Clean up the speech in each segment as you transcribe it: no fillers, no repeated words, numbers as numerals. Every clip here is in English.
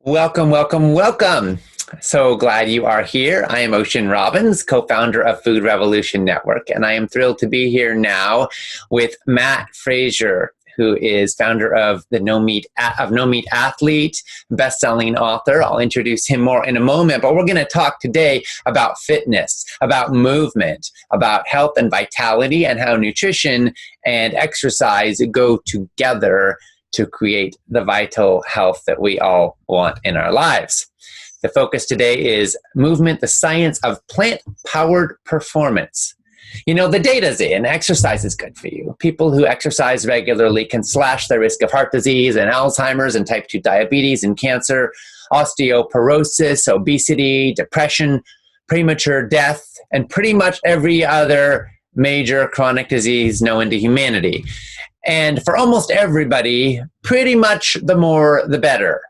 Welcome, welcome, welcome. So glad you are here. I am Ocean Robbins, co-founder of Food Revolution Network, and I am thrilled to be here now with Matt Frazier, who is founder of No Meat Athlete, best-selling author. I'll introduce him more in a moment, but we're going to talk today about fitness, about movement, about health and vitality, and how nutrition and exercise go together to create the vital health that we all want in our lives. The focus today is movement, the science of plant-powered performance. You know, the data's in. Exercise is good for you. People who exercise regularly can slash the risk of heart disease and Alzheimer's and type 2 diabetes and cancer, osteoporosis, obesity, depression, premature death, and pretty much every other major chronic disease known to humanity. And for almost everybody, pretty much the more the better.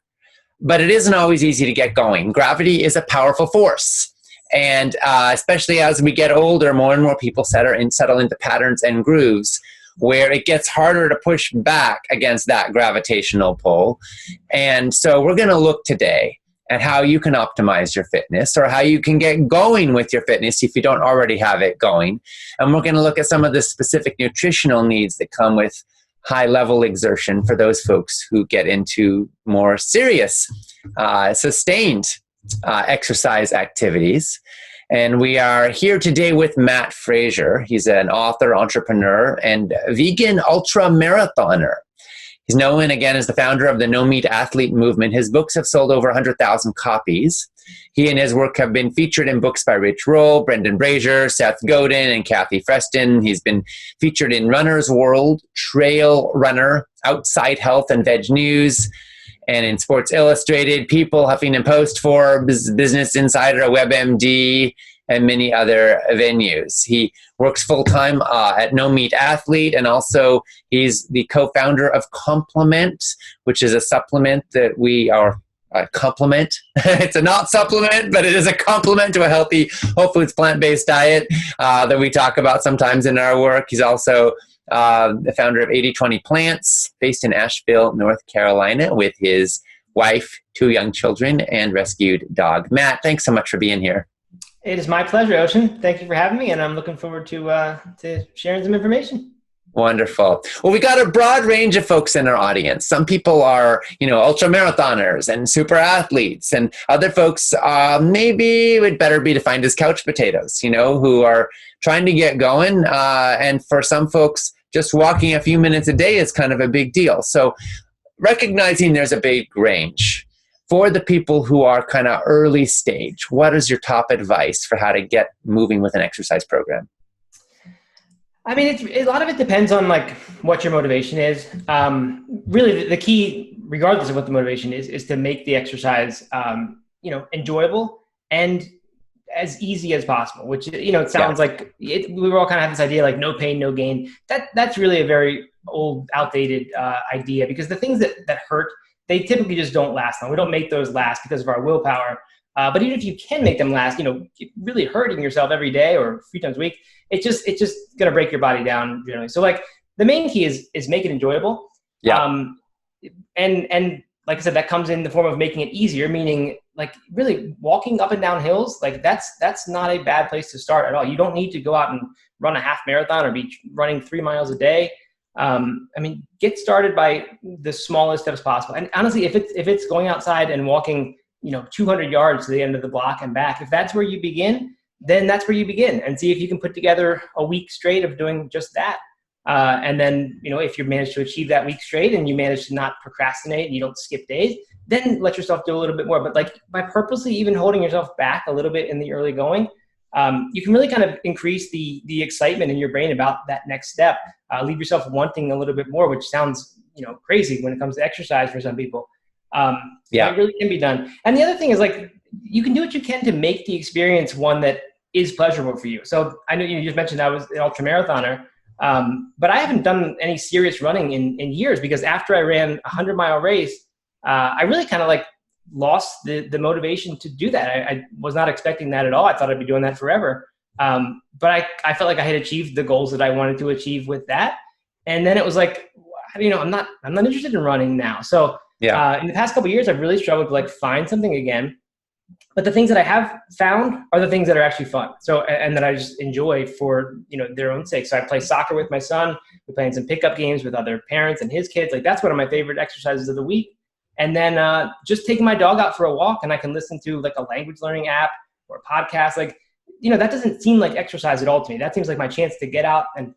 But it isn't always easy to get going. Gravity is a powerful force. And especially as we get older, more and more people settle into patterns and grooves where it gets harder to push back against that gravitational pull. And so we're going to look today at how you can optimize your fitness or how you can get going with your fitness if you don't already have it going. And we're going to look at some of the specific nutritional needs that come with high-level exertion for those folks who get into more serious, sustained exercise activities. And we are here today with Matt Frazier. He's an author, entrepreneur, and vegan ultra-marathoner. He's known, again, as the founder of the No Meat Athlete movement. His books have sold over 100,000 copies. He and his work have been featured in books by Rich Roll, Brendan Frazier, Seth Godin, and Kathy Freston. He's been featured in Runner's World, Trail Runner, Outside Health and Veg News, and in Sports Illustrated, People, Huffington Post, Forbes, Business Insider, WebMD, and many other venues. He works full-time at No Meat Athlete, and also he's the co-founder of Complement, which is a supplement that we are complement. It's a not supplement, but it is a complement to a healthy, whole foods, plant-based diet that we talk about sometimes in our work. He's also the founder of 80/20 Plants, based in Asheville, North Carolina, with his wife, 2 young children, and rescued dog. Matt, thanks so much for being here. It is my pleasure, Ocean. Thank you for having me, and I'm looking forward to sharing some information. Wonderful. Well, we got a broad range of folks in our audience. Some people are, ultra marathoners and super athletes, and other folks maybe would better be defined as couch potatoes, who are trying to get going. And for some folks, just walking a few minutes a day is kind of a big deal. So recognizing there's a big range. For the people who are kind of early stage, what is your top advice for how to get moving with an exercise program? I mean, a lot of it depends on what your motivation is. Really, the key, regardless of what the motivation is to make the exercise, enjoyable and as easy as possible. Which it sounds like we were all kind of have this idea like no pain, no gain. That's really a very old, outdated idea, because the things that hurt, they typically just don't last long. We don't make those last because of our willpower. But even if you can make them last, really hurting yourself every day or a few times a week, it's just going to break your body down generally. So the main key is make it enjoyable. Yeah. And like I said, that comes in the form of making it easier, meaning really walking up and down hills. That's not a bad place to start at all. You don't need to go out and run a half marathon or be running 3 miles a day. Get started by the smallest steps possible. And honestly, if it's going outside and walking, 200 yards to the end of the block and back, if that's where you begin, then that's where you begin, and see if you can put together a week straight of doing just that. And then, if you manage to achieve that week straight and you manage to not procrastinate and you don't skip days, then let yourself do a little bit more. But by purposely even holding yourself back a little bit in the early going, you can really kind of increase the excitement in your brain about that next step. Leave yourself wanting a little bit more, which sounds, crazy when it comes to exercise for some people. It really can be done. And the other thing is you can do what you can to make the experience one that is pleasurable for you. So I know you just mentioned I was an ultra marathoner, but I haven't done any serious running in years, because after I ran a 100-mile race, I really kind of lost the motivation to do that. I was not expecting that at all. I thought I'd be doing that forever. But I felt like I had achieved the goals that I wanted to achieve with that. And then it was I'm not interested in running now. So Yeah. In the past couple of years, I've really struggled to like find something again. But the things that I have found are the things that are actually fun. So, and that I just enjoy for, their own sake. So I play soccer with my son. We're playing some pickup games with other parents and his kids. Like that's one of my favorite exercises of the week. And then just taking my dog out for a walk, and I can listen to like a language learning app or a podcast. Like, that doesn't seem like exercise at all to me. That seems like my chance to get out and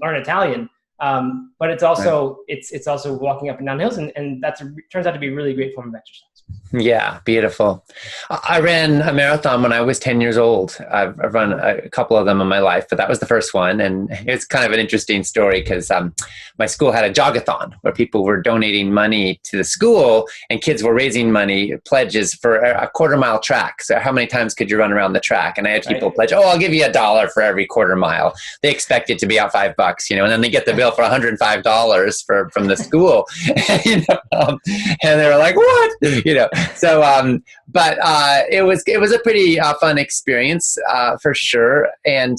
learn Italian. But it's also it's also walking up and down hills, and turns out to be a really great form of exercise. Yeah, beautiful. I ran a marathon when I was 10 years old. I've run a couple of them in my life, but that was the first one. And it's kind of an interesting story because my school had a jogathon where people were donating money to the school and kids were raising money, pledges for a quarter-mile track. So how many times could you run around the track? And I had people pledge, I'll give you $1 for every quarter mile. They expect it to be out $5, and then they get the bill for $105 from the school. And they were like, what? So, but it was a pretty fun experience for sure. And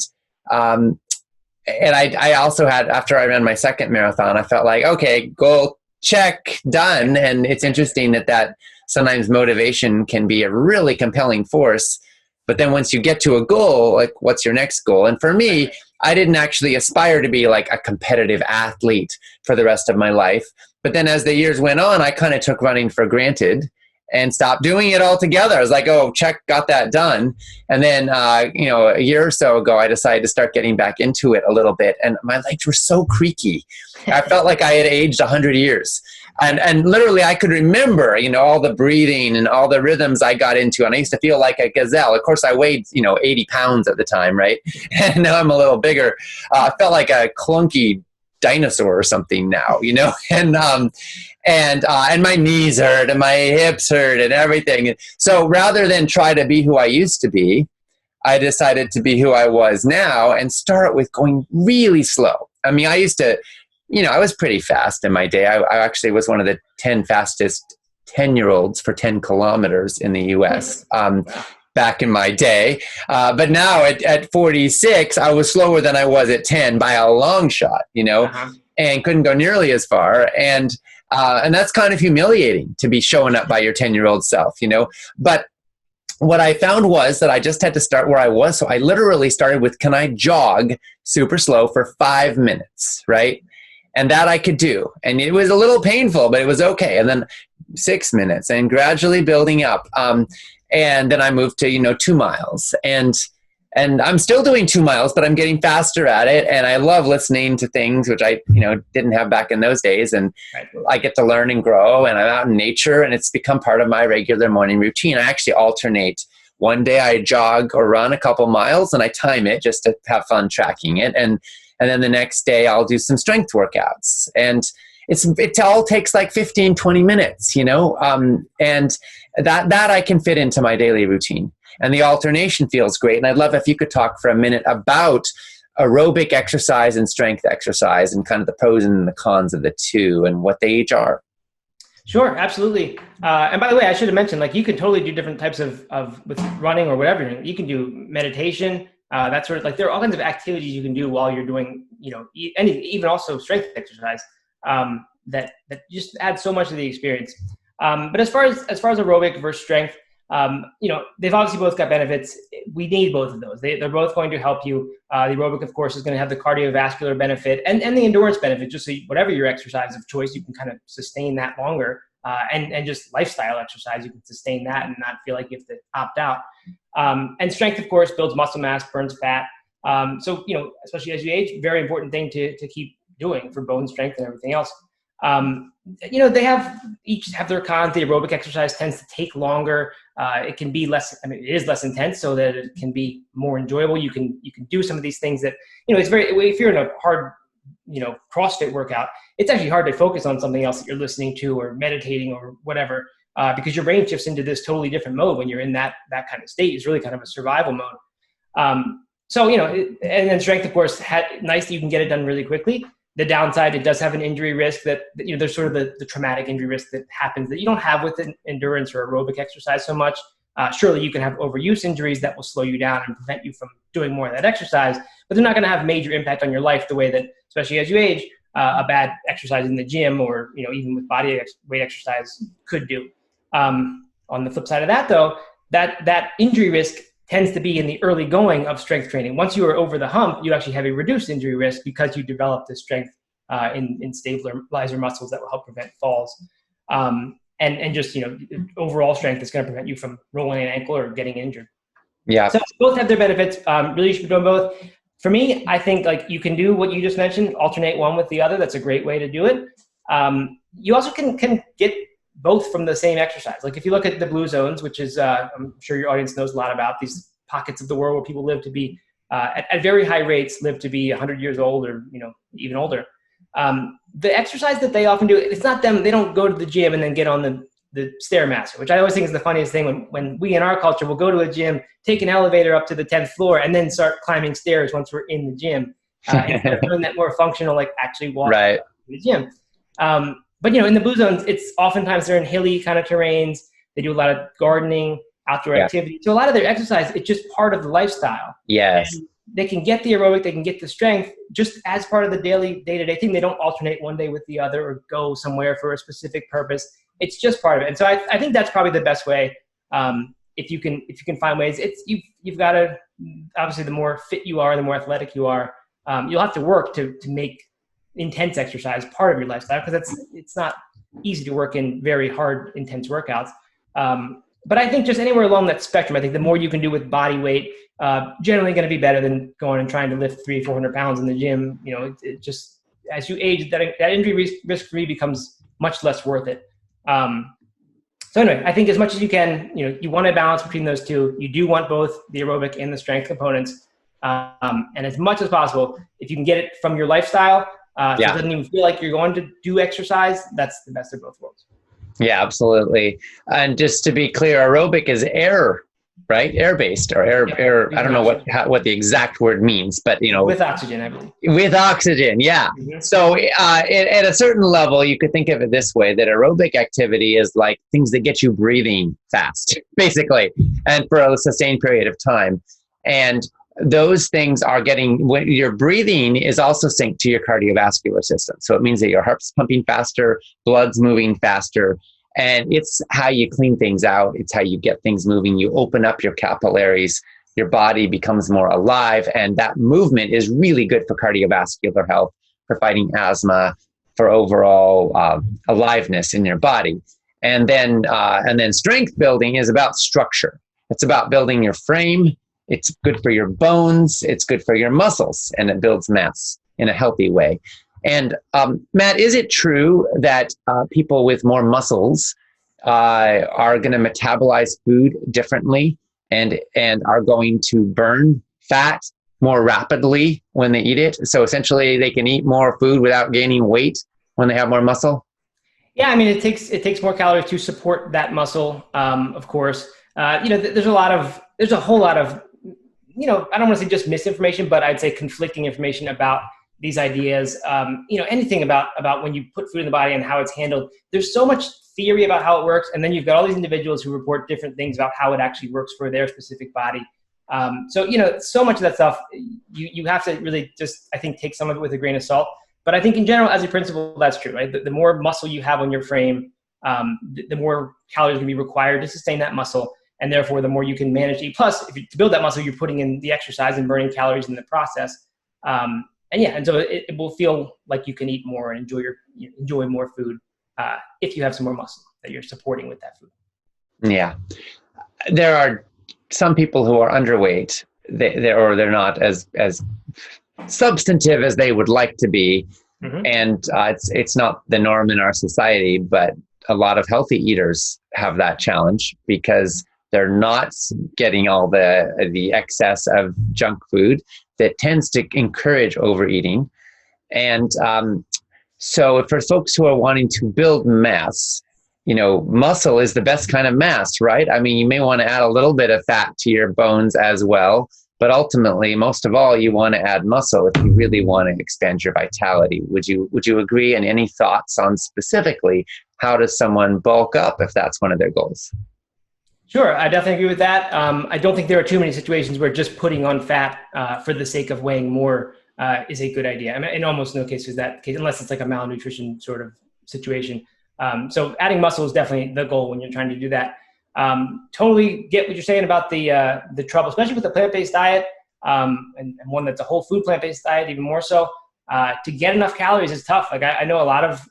I also had, after I ran my second marathon, I felt like, okay, goal check, done. And it's interesting that sometimes motivation can be a really compelling force. But then once you get to a goal, like what's your next goal? And for me, I didn't actually aspire to be like a competitive athlete for the rest of my life. But then as the years went on, I kind of took running for granted and stopped doing it altogether. I was like, oh, check, got that done. And then, a year or so ago, I decided to start getting back into it a little bit. And my legs were so creaky. I felt like I had aged 100 years. And literally, I could remember, all the breathing and all the rhythms I got into. And I used to feel like a gazelle. Of course, I weighed, 80 pounds at the time, right? And now I'm a little bigger. I felt like a clunky dinosaur or something now, and my knees hurt and my hips hurt and everything. So rather than try to be who I used to be, I decided to be who I was now and start with going really slow. I mean, I used to, I was pretty fast in my day. I actually was one of the 10 fastest 10-year-olds for 10 kilometers in the US. Back in my day. But now at 46, I was slower than I was at 10 by a long shot, and couldn't go nearly as far. And that's kind of humiliating to be showing up by your 10-year-old self, But what I found was that I just had to start where I was. So I literally started with, can I jog super slow for 5 minutes, right? And that I could do. And it was a little painful, but it was okay. And then 6 minutes and gradually building up. And then I moved to, 2 miles. And I'm still doing 2 miles, but I'm getting faster at it. And I love listening to things, which I, didn't have back in those days. And I get to learn and grow, and I'm out in nature, and it's become part of my regular morning routine. I actually alternate. One day I jog or run a couple miles, and I time it just to have fun tracking it. And then the next day I'll do some strength workouts. And it all takes like 15, 20 minutes, and that I can fit into my daily routine. And the alternation feels great. And I'd love if you could talk for a minute about aerobic exercise and strength exercise and kind of the pros and the cons of the two and what they each are. Sure, absolutely. And by the way, I should have mentioned, like, you can totally do different types of with running or whatever. You can do meditation, that sort of, like, there are all kinds of activities you can do while you're doing, even also strength exercise, that just add so much to the experience. But as far as aerobic versus strength, they've obviously both got benefits. We need both of those. They're both going to help you. The aerobic, of course, is going to have the cardiovascular benefit and the endurance benefit, just so whatever your exercise of choice, you can kind of sustain that longer. And just lifestyle exercise, you can sustain that and not feel like you have to opt out. And strength, of course, builds muscle mass, burns fat. So, especially as you age, very important thing to keep doing for bone strength and everything else. They each have their cons. The aerobic exercise tends to take longer. It can be less, it is less intense, so that it can be more enjoyable. You can do some of these things that, it's if you're in a hard, CrossFit workout, it's actually hard to focus on something else that you're listening to or meditating or whatever, because your brain shifts into this totally different mode when you're in that kind of state. It's really kind of a survival mode. So, and then strength, of course, nice that you can get it done really quickly. The downside, it does have an injury risk that, there's sort of the traumatic injury risk that happens that you don't have with endurance or aerobic exercise so much. Surely you can have overuse injuries that will slow you down and prevent you from doing more of that exercise, but they're not going to have major impact on your life the way that, especially as you age, a bad exercise in the gym or, even with body weight exercise could do. On the flip side of that, though, that injury risk tends to be in the early going of strength training. Once you are over the hump, you actually have a reduced injury risk because you develop the strength in stabilizer muscles that will help prevent falls. And just, overall strength is going to prevent you from rolling an ankle or getting injured. Yeah. So both have their benefits. Really, you should be doing both. For me, I think you can do what you just mentioned, alternate one with the other. That's a great way to do it. You also can get both from the same exercise. Like if you look at the blue zones, which is, I'm sure your audience knows a lot about these pockets of the world where people live to be, at very high rates, live to be 100 years old or, even older. The exercise that they often do, it's not them, they don't go to the gym and then get on the Stairmaster, which I always think is the funniest thing when we in our culture will go to a gym, take an elevator up to the 10th floor, and then start climbing stairs once we're in the gym. Instead of doing that more functional, actually walking to the gym. But, in the blue zones, it's oftentimes they're in hilly kind of terrains. They do a lot of gardening, outdoor activity. So a lot of their exercise, it's just part of the lifestyle. Yes. And they can get the aerobic, they can get the strength just as part of the daily day-to-day thing. They don't alternate one day with the other or go somewhere for a specific purpose. It's just part of it. And so I think that's probably the best way. If you can find ways, you've got to, obviously the more fit you are, the more athletic you are, you'll have to work to make intense exercise part of your lifestyle, because it's not easy to work in very hard, intense workouts. But I think just anywhere along that spectrum, I think the more you can do with body weight, generally going to be better than going and trying to lift 300-400 pounds in the gym. It just, as you age, that injury risk-free becomes much less worth it. So anyway, I think as much as you can, you want to balance between those two. You do want both the aerobic and the strength components. And as much as possible, if you can get it from your lifestyle, so it doesn't even feel like you're going to do exercise, that's the best of both worlds. Yeah, absolutely. And just to be clear, aerobic is air, right? Air-based or air. I don't know what the exact word means, but with oxygen, I believe. With oxygen, yeah. Mm-hmm. So at a certain level, you could think of it this way: that aerobic activity is like things that get you breathing fast, basically, and for a sustained period of time. And those things are when your breathing is also synced to your cardiovascular system. So it means that your heart's pumping faster, blood's moving faster, and it's how you clean things out. It's how you get things moving. You open up your capillaries, your body becomes more alive, and that movement is really good for cardiovascular health, for fighting asthma, for overall aliveness in your body. And then strength building is about structure. It's about building your frame. It's good for your bones, it's good for your muscles, and it builds mass in a healthy way. And Matt, is it true that people with more muscles are going to metabolize food differently and are going to burn fat more rapidly when they eat it? So essentially they can eat more food without gaining weight when they have more muscle? Yeah, I mean, it takes more calories to support that muscle, of course. There's a whole lot of, I don't want to say just misinformation, but I'd say conflicting information about these ideas. Anything about when you put food in the body and how it's handled. There's so much theory about how it works, and then you've got all these individuals who report different things about how it actually works for their specific body. So much of that stuff, you have to really just, I think, take some of it with a grain of salt. But I think in general, as a principle, that's true, right? The more muscle you have on your frame, the more calories can be required to sustain that muscle. And therefore, the more you can manage to eat. Plus, to build that muscle, you're putting in the exercise and burning calories in the process. And so it will feel like you can eat more and enjoy more food if you have some more muscle that you're supporting with that food. Yeah. There are some people who are underweight, they're not as substantive as they would like to be. Mm-hmm. And it's not the norm in our society, but a lot of healthy eaters have that challenge because they're not getting all the excess of junk food that tends to encourage overeating. And so for folks who are wanting to build mass, muscle is the best kind of mass, right? I mean, you may want to add a little bit of fat to your bones as well, but ultimately, most of all, you want to add muscle if you really want to expand your vitality. Would you agree? And any thoughts on specifically how does someone bulk up if that's one of their goals? Sure, I definitely agree with that. I don't think there are too many situations where just putting on fat for the sake of weighing more is a good idea. I mean, in almost no case is that the case, unless it's like a malnutrition sort of situation. So adding muscle is definitely the goal when you're trying to do that. Totally get what you're saying about the trouble, especially with the plant-based diet, and one that's a whole food plant-based diet, even more so. To get enough calories is tough. Like I know I've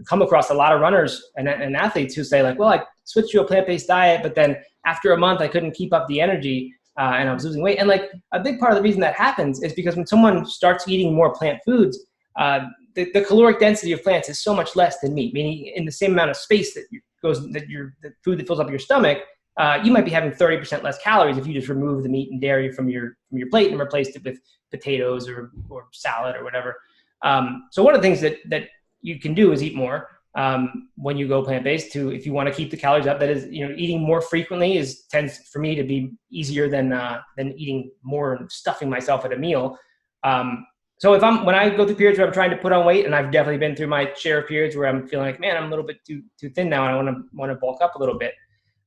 come across a lot of runners and athletes who say like, well, I switched to a plant-based diet, but then after a month I couldn't keep up the energy and I was losing weight. And like a big part of the reason that happens is because when someone starts eating more plant foods, the caloric density of plants is so much less than meat, meaning in the same amount of space the food that fills up your stomach, you might be having 30% less calories if you just remove the meat and dairy from your plate and replaced it with potatoes or salad or whatever. So one of the things that you can do is eat more when you go plant-based. If you want to keep the calories up, that is, eating more frequently tends for me to be easier than eating more and stuffing myself at a meal. So when I go through periods where I'm trying to put on weight, and I've definitely been through my share of periods where I'm feeling like, man, I'm a little bit too thin now, and I want to bulk up a little bit.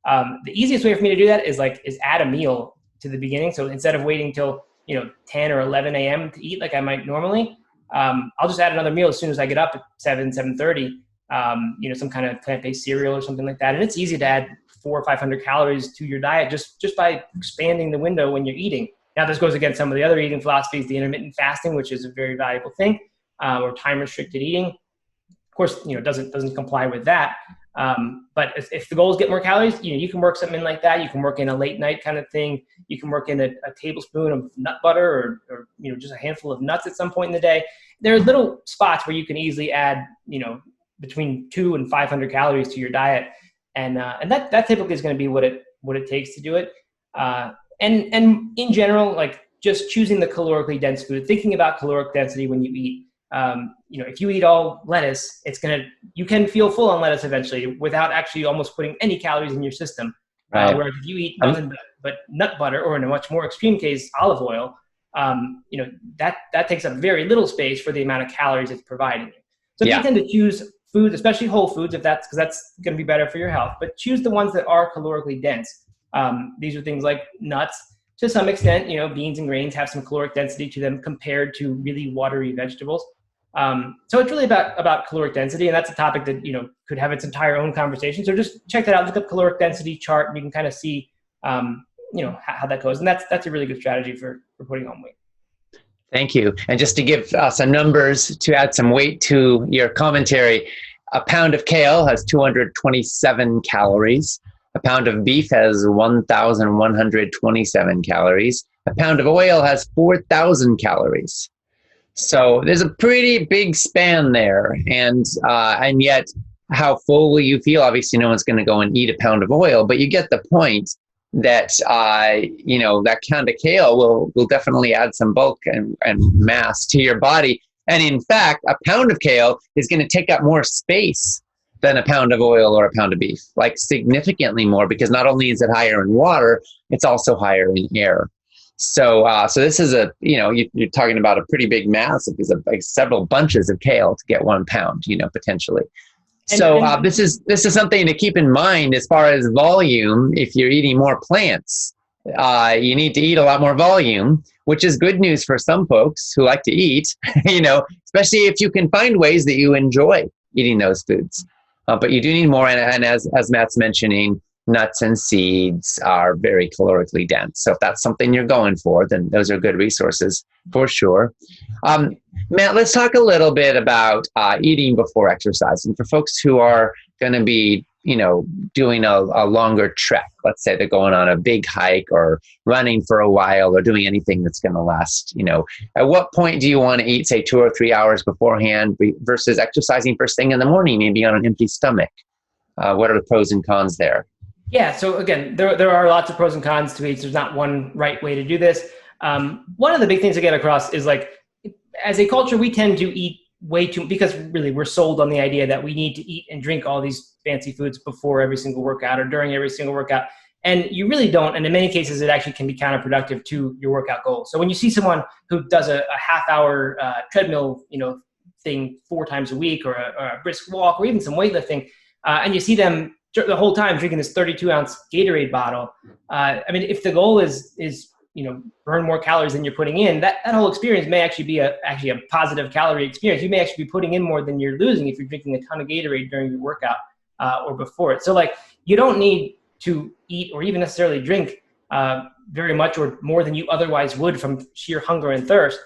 The easiest way for me to do that is add a meal to the beginning. So instead of waiting till 10 or 11 a.m. to eat like I might normally, I'll just add another meal as soon as I get up at 7:30. Some kind of plant-based cereal or something like that, and it's easy to add 400 or 500 calories to your diet just by expanding the window when you're eating. Now, this goes against some of the other eating philosophies, the intermittent fasting, which is a very valuable thing, or time-restricted eating. Of course, doesn't comply with that. But if the goal is get more calories, you can work something like that. You can work in a late night kind of thing. You can work in a tablespoon of nut butter or just a handful of nuts at some point in the day. There are little spots where you can easily add, between 200 and 500 calories to your diet. And that typically is going to be what it takes to do it. And in general, like just choosing the calorically dense food, thinking about caloric density when you eat. If you eat all lettuce, you can feel full on lettuce eventually without actually almost putting any calories in your system. Right. Whereas if you eat nothing but nut butter, or in a much more extreme case, olive oil, that takes up very little space for the amount of calories it's providing you. So if you tend to choose foods, especially whole foods, because that's going to be better for your health, but choose the ones that are calorically dense. These are things like nuts. To some extent, beans and grains have some caloric density to them compared to really watery vegetables. So it's really about caloric density, and that's a topic that could have its entire own conversation. So just check that out. Look up caloric density chart, and you can kind of see how that goes. And that's a really good strategy for putting on weight. Thank you. And just to give some numbers to add some weight to your commentary, a pound of kale has 227 calories. A pound of beef has 1,127 calories. A pound of oil has 4,000 calories. So there's a pretty big span there. And yet, how full will you feel? Obviously, no one's going to go and eat a pound of oil, but you get the point that, that pound of kale will definitely add some bulk and mass to your body. And in fact, a pound of kale is going to take up more space than a pound of oil or a pound of beef, like significantly more, because not only is it higher in water, it's also higher in air. So this is you're talking about a pretty big mass. It's like several bunches of kale to get 1 pound, potentially. So this is something to keep in mind as far as volume. If you're eating more plants, you need to eat a lot more volume, which is good news for some folks who like to eat, especially if you can find ways that you enjoy eating those foods. But you do need more, and as Matt's mentioning, nuts and seeds are very calorically dense. So if that's something you're going for, then those are good resources for sure. Matt, let's talk a little bit about eating before exercise. And for folks who are going to be, doing a longer trek, let's say they're going on a big hike or running for a while or doing anything that's going to last, at what point do you want to eat, say 2 or 3 hours beforehand versus exercising first thing in the morning, maybe on an empty stomach? What are the pros and cons there? Yeah. So again, there are lots of pros and cons to each. There's not one right way to do this. One of the big things to get across is as a culture, we tend to eat way too, because really we're sold on the idea that we need to eat and drink all these fancy foods before every single workout or during every single workout. And you really don't. And in many cases, it actually can be counterproductive to your workout goals. So when you see someone who does a half-hour treadmill, thing 4 times a week, or a brisk walk, or even some weightlifting, and you see them the whole time drinking this 32-ounce Gatorade bottle. If the goal is burn more calories than you're putting in, that whole experience may actually be actually a positive calorie experience. You may actually be putting in more than you're losing if you're drinking a ton of Gatorade during your workout or before it. So like, you don't need to eat or even necessarily drink very much or more than you otherwise would from sheer hunger and thirst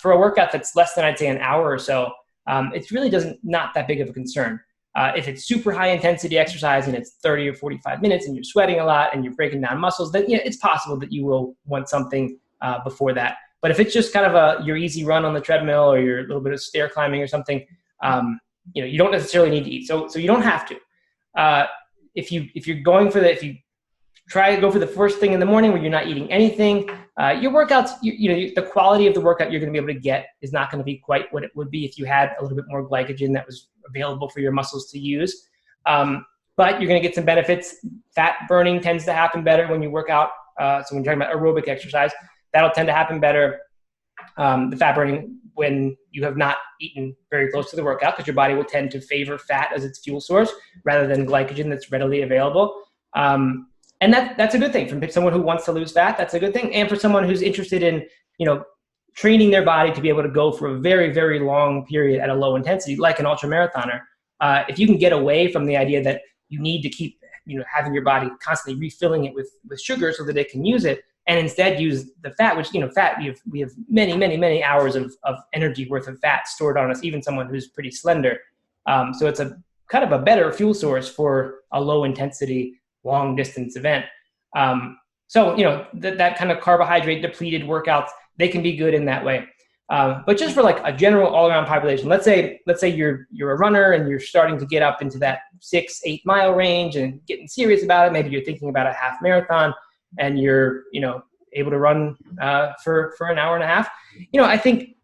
for a workout that's less than, I'd say, an hour or so. It really not that big of a concern. If it's super high intensity exercise and it's 30 or 45 minutes and you're sweating a lot and you're breaking down muscles, then it's possible that you will want something before that. But if it's just kind of your easy run on the treadmill or your little bit of stair climbing or something, you don't necessarily need to eat. So you don't have to. If you try to go for the first thing in the morning where you're not eating anything, your workouts, the quality of the workout you're going to be able to get is not going to be quite what it would be if you had a little bit more glycogen that was available for your muscles to use. But you're going to get some benefits. Fat burning tends to happen better when you work out. So when you're talking about aerobic exercise, that'll tend to happen better. The fat burning when you have not eaten very close to the workout, because your body will tend to favor fat as its fuel source rather than glycogen that's readily available. And that's a good thing. For someone who wants to lose fat, that's a good thing. And for someone who's interested in, training their body to be able to go for a very, very long period at a low intensity, like an ultramarathoner, if you can get away from the idea that you need to keep, having your body constantly refilling it with sugar so that it can use it, and instead use the fat, which, fat, we have many, many, many hours of energy worth of fat stored on us, even someone who's pretty slender. So it's a kind of a better fuel source for a low intensity, long distance event. So, that kind of carbohydrate depleted workouts, they can be good in that way. But just for like a general all around population, let's say you're a runner and you're starting to get up into that 6-8 mile range and getting serious about it. Maybe you're thinking about a half marathon and you're, able to run for an hour and a half. I think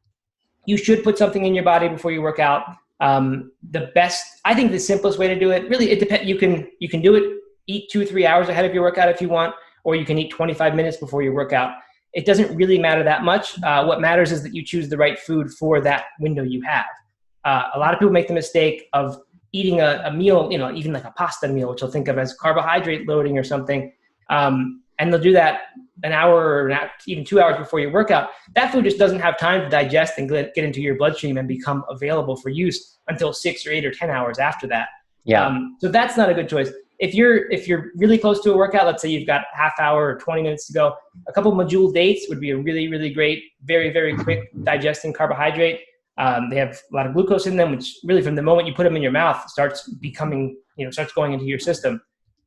you should put something in your body before you work out. I think the simplest way to do it, really, it depends. You can do it, eat 2-3 hours ahead of your workout if you want, or you can eat 25 minutes before your workout. It doesn't really matter that much. What matters is that you choose the right food for that window you have. A lot of people make the mistake of eating a meal, even like a pasta meal, which they'll think of as carbohydrate loading or something. And they'll do that an hour or even 2 hours before your workout. That food just doesn't have time to digest and get into your bloodstream and become available for use until 6 or 8 or 10 hours after that. Yeah. So that's not a good choice. If you're really close to a workout, let's say you've got half hour or 20 minutes to go, a couple Medjool dates would be a really, really great, very, very quick digesting carbohydrate. They have a lot of glucose in them, which really from the moment you put them in your mouth starts becoming, starts going into your system,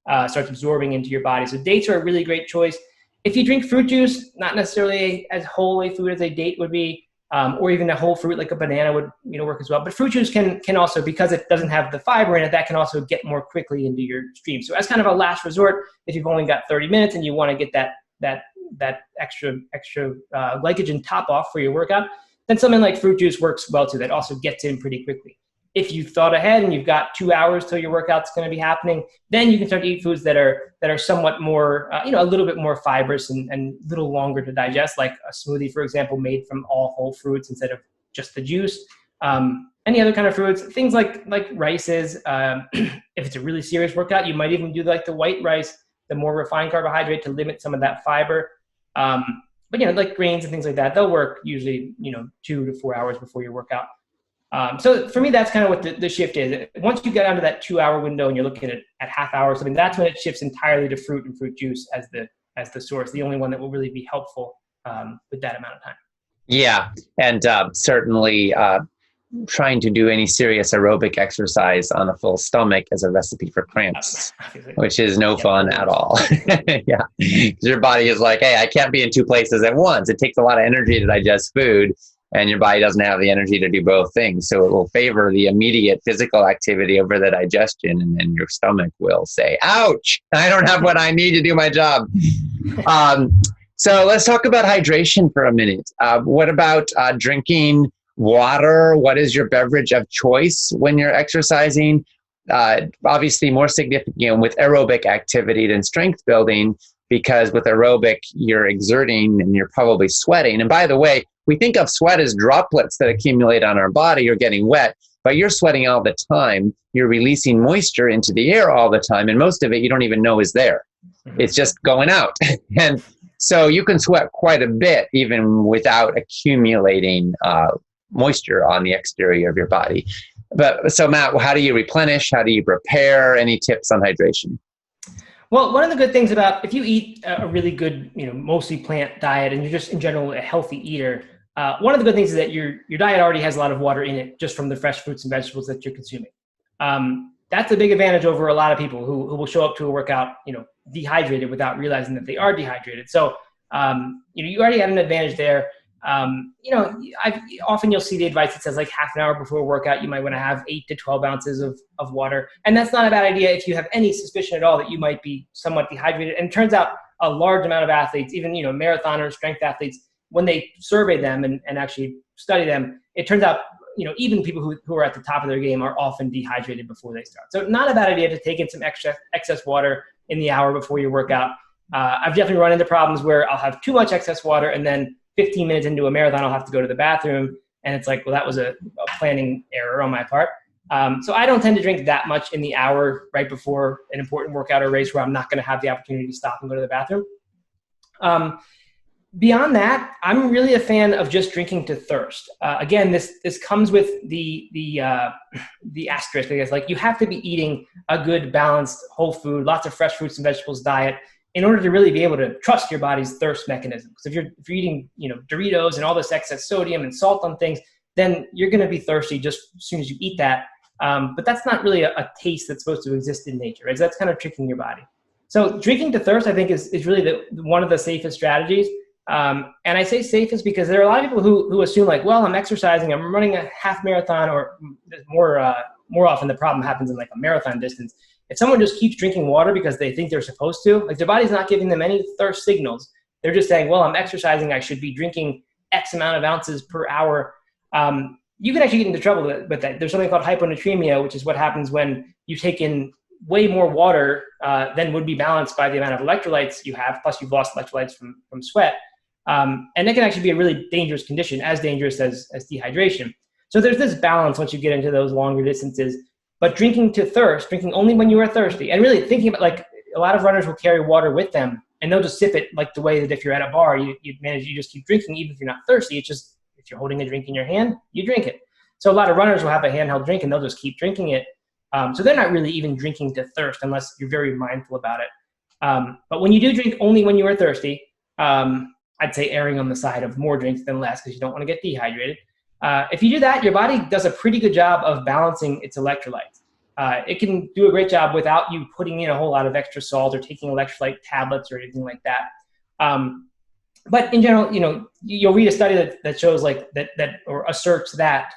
starts absorbing into your body. So dates are a really great choice. If you drink fruit juice, not necessarily as whole a food as a date would be, or even a whole fruit like a banana would work as well. But fruit juice can also, because it doesn't have the fiber in it, that can also get more quickly into your stream. So as kind of a last resort, if you've only got 30 minutes and you want to get that extra glycogen top off for your workout, then something like fruit juice works well too. That also gets in pretty quickly. If you've thought ahead and you've got 2 hours till your workout's going to be happening, then you can start to eat foods that are somewhat more, a little bit more fibrous and a little longer to digest, like a smoothie, for example, made from all whole fruits instead of just the juice. Any other kind of fruits, things like rices. If it's a really serious workout, you might even do like the white rice, the more refined carbohydrate, to limit some of that fiber. But like grains and things like that, they'll work usually 2 to 4 hours before your workout. So for me, that's kind of what the shift is. Once you get down to that 2 hour window and you're looking at half hour or something, that's when it shifts entirely to fruit and fruit juice as the source, the only one that will really be helpful with that amount of time. Yeah. And certainly trying to do any serious aerobic exercise on a full stomach is a recipe for cramps, which is no fun at all. Yeah. Your body is like, hey, I can't be in two places at once. It takes a lot of energy to digest food, and your body doesn't have the energy to do both things. So it will favor the immediate physical activity over the digestion, and then your stomach will say, ouch, I don't have what I need to do my job. So let's talk about hydration for a minute. What about drinking water? What is your beverage of choice when you're exercising? Obviously more significant with aerobic activity than strength building, because with aerobic, you're exerting and you're probably sweating. And by the way, we think of sweat as droplets that accumulate on our body or getting wet, but you're sweating all the time. You're releasing moisture into the air all the time, and most of it you don't even know is there. It's just going out. And So you can sweat quite a bit even without accumulating moisture on the exterior of your body. But so Matt, how do you replenish? How do you prepare? Any tips on hydration? Well, one of the good things about if you eat a really good, mostly plant diet, and you're just in general a healthy eater, one of the good things is that your diet already has a lot of water in it just from the fresh fruits and vegetables that you're consuming. That's a big advantage over a lot of people who will show up to a workout, dehydrated without realizing that they are dehydrated. So, you already have an advantage there. Often you'll see the advice that says like half an hour before a workout, you might want to have 8 to 12 ounces of water. And that's not a bad idea if you have any suspicion at all that you might be somewhat dehydrated. And it turns out a large amount of athletes, even, marathoners, strength athletes, when they survey them and actually study them, it turns out, even people who are at the top of their game are often dehydrated before they start. So not a bad idea to take in some excess water in the hour before your workout. I've definitely run into problems where I'll have too much excess water and then 15 minutes into a marathon, I'll have to go to the bathroom. And it's like, well, that was a planning error on my part. So I don't tend to drink that much in the hour right before an important workout or race where I'm not going to have the opportunity to stop and go to the bathroom. Beyond that, I'm really a fan of just drinking to thirst. Again, this comes with the asterisk, I guess. Like, you have to be eating a good, balanced, whole food, lots of fresh fruits and vegetables diet in order to really be able to trust your body's thirst mechanism. Because if you're eating, Doritos and all this excess sodium and salt on things, then you're going to be thirsty just as soon as you eat that. But that's not really a taste that's supposed to exist in nature, right? So that's kind of tricking your body. So drinking to thirst, I think, is really one of the safest strategies. And I say safest because there are a lot of people who assume like, well, I'm exercising, I'm running a half marathon, or more often the problem happens in like a marathon distance. If someone just keeps drinking water because they think they're supposed to, like their body's not giving them any thirst signals. They're just saying, well, I'm exercising, I should be drinking X amount of ounces per hour. You can actually get into trouble with that. There's something called hyponatremia, which is what happens when you take in way more water than would be balanced by the amount of electrolytes you have, plus you've lost electrolytes from sweat. And that can actually be a really dangerous condition, as dangerous as dehydration. So there's this balance once you get into those longer distances. But drinking to thirst, drinking only when you are thirsty, and really thinking about, like, a lot of runners will carry water with them, and they'll just sip it like the way that if you're at a bar, you just keep drinking even if you're not thirsty. It's just, if you're holding a drink in your hand, you drink it. So a lot of runners will have a handheld drink, and they'll just keep drinking it. So they're not really even drinking to thirst unless you're very mindful about it. But when you do drink only when you are thirsty, I'd say erring on the side of more drinks than less, because you don't want to get dehydrated. If you do that, your body does a pretty good job of balancing its electrolytes. It can do a great job without you putting in a whole lot of extra salt or taking electrolyte tablets or anything like that. But in general, you'll read a study that shows like that or asserts that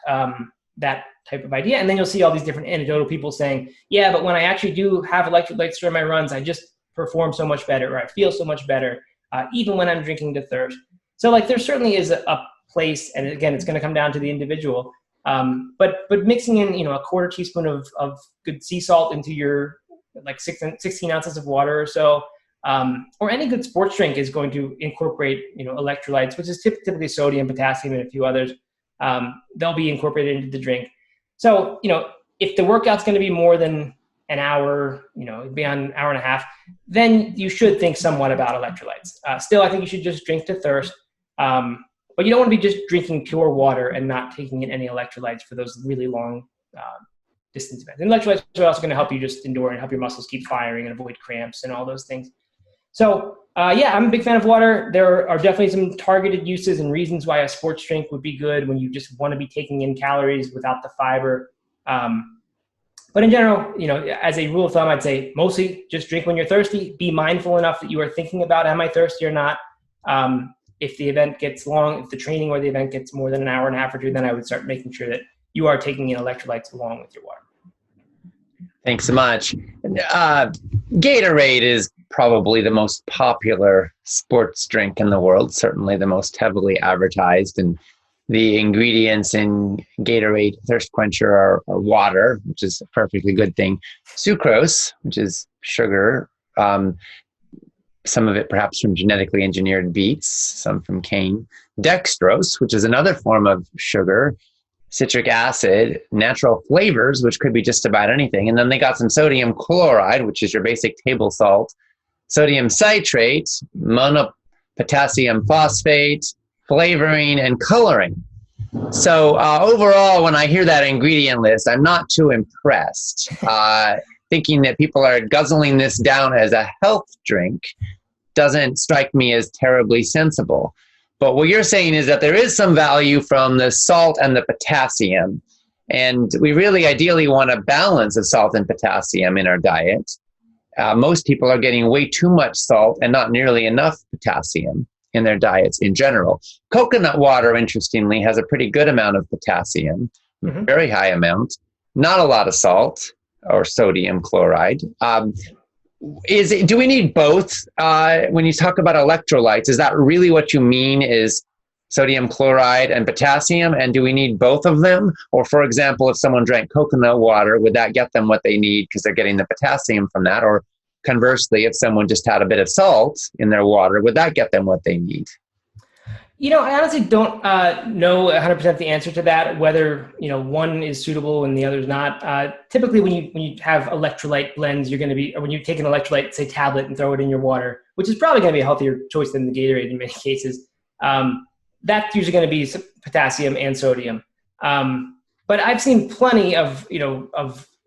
type of idea, and then you'll see all these different anecdotal people saying, yeah, but when I actually do have electrolytes during my runs, I just perform so much better, or I feel so much better, even when I'm drinking to thirst. So like there certainly is a place, and again, it's going to come down to the individual. But mixing in, a quarter teaspoon of good sea salt into your like 16 ounces of water or so, or any good sports drink is going to incorporate, electrolytes, which is typically sodium, potassium, and a few others. They'll be incorporated into the drink. So, if the workout's going to be more than an hour, beyond an hour and a half, then you should think somewhat about electrolytes. Still, I think you should just drink to thirst. But you don't want to be just drinking pure water and not taking in any electrolytes for those really long distance events. And electrolytes are also going to help you just endure and help your muscles keep firing and avoid cramps and all those things. So, I'm a big fan of water. There are definitely some targeted uses and reasons why a sports drink would be good when you just want to be taking in calories without the fiber. But in general, as a rule of thumb, I'd say mostly just drink when you're thirsty. Be mindful enough that you are thinking about, am I thirsty or not? If the event gets long, if the training or the event gets more than an hour and a half or two, then I would start making sure that you are taking in electrolytes along with your water. Thanks so much. Gatorade is probably the most popular sports drink in the world, certainly the most heavily advertised. And the ingredients in Gatorade thirst quencher are water, which is a perfectly good thing, sucrose, which is sugar, some of it perhaps from genetically engineered beets, some from cane, dextrose, which is another form of sugar, citric acid, natural flavors, which could be just about anything. And then they got some sodium chloride, which is your basic table salt, sodium citrate, potassium phosphate, flavoring, and coloring. So overall, when I hear that ingredient list, I'm not too impressed. Thinking that people are guzzling this down as a health drink doesn't strike me as terribly sensible. But what you're saying is that there is some value from the salt and the potassium. And we really ideally want a balance of salt and potassium in our diet. Most people are getting way too much salt and not nearly enough potassium in their diets in general. Coconut water, interestingly, has a pretty good amount of potassium, very high amount, not a lot of salt or sodium chloride. Do we need both? When you talk about electrolytes, is that really what you mean, is sodium chloride and potassium? And do we need both of them? Or for example, if someone drank coconut water, would that get them what they need because they're getting the potassium from that? Or conversely, if someone just had a bit of salt in their water, would that get them what they need? I honestly don't know 100% the answer to that, whether, one is suitable and the other is not. Typically, when you have electrolyte blends, or when you take an electrolyte, say tablet, and throw it in your water, which is probably going to be a healthier choice than the Gatorade in many cases, that's usually going to be some potassium and sodium. But I've seen plenty of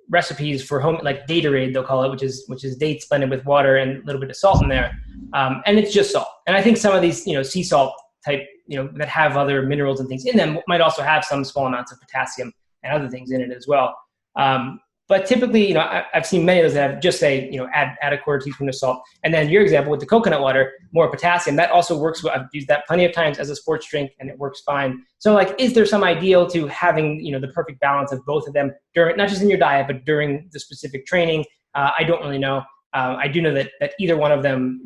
recipes for home, like Datorade, they'll call it, which is dates blended with water and a little bit of salt in there, and it's just salt. And I think some of these sea salt type, that have other minerals and things in them might also have some small amounts of potassium and other things in it as well. But typically, I've seen many of those that have just say, add a quarter teaspoon of salt. And then your example with the coconut water, more potassium, that also works well. I've used that plenty of times as a sports drink and it works fine. So is there some ideal to having, the perfect balance of both of them during, not just in your diet, but during the specific training? I don't really know. I do know that either one of them,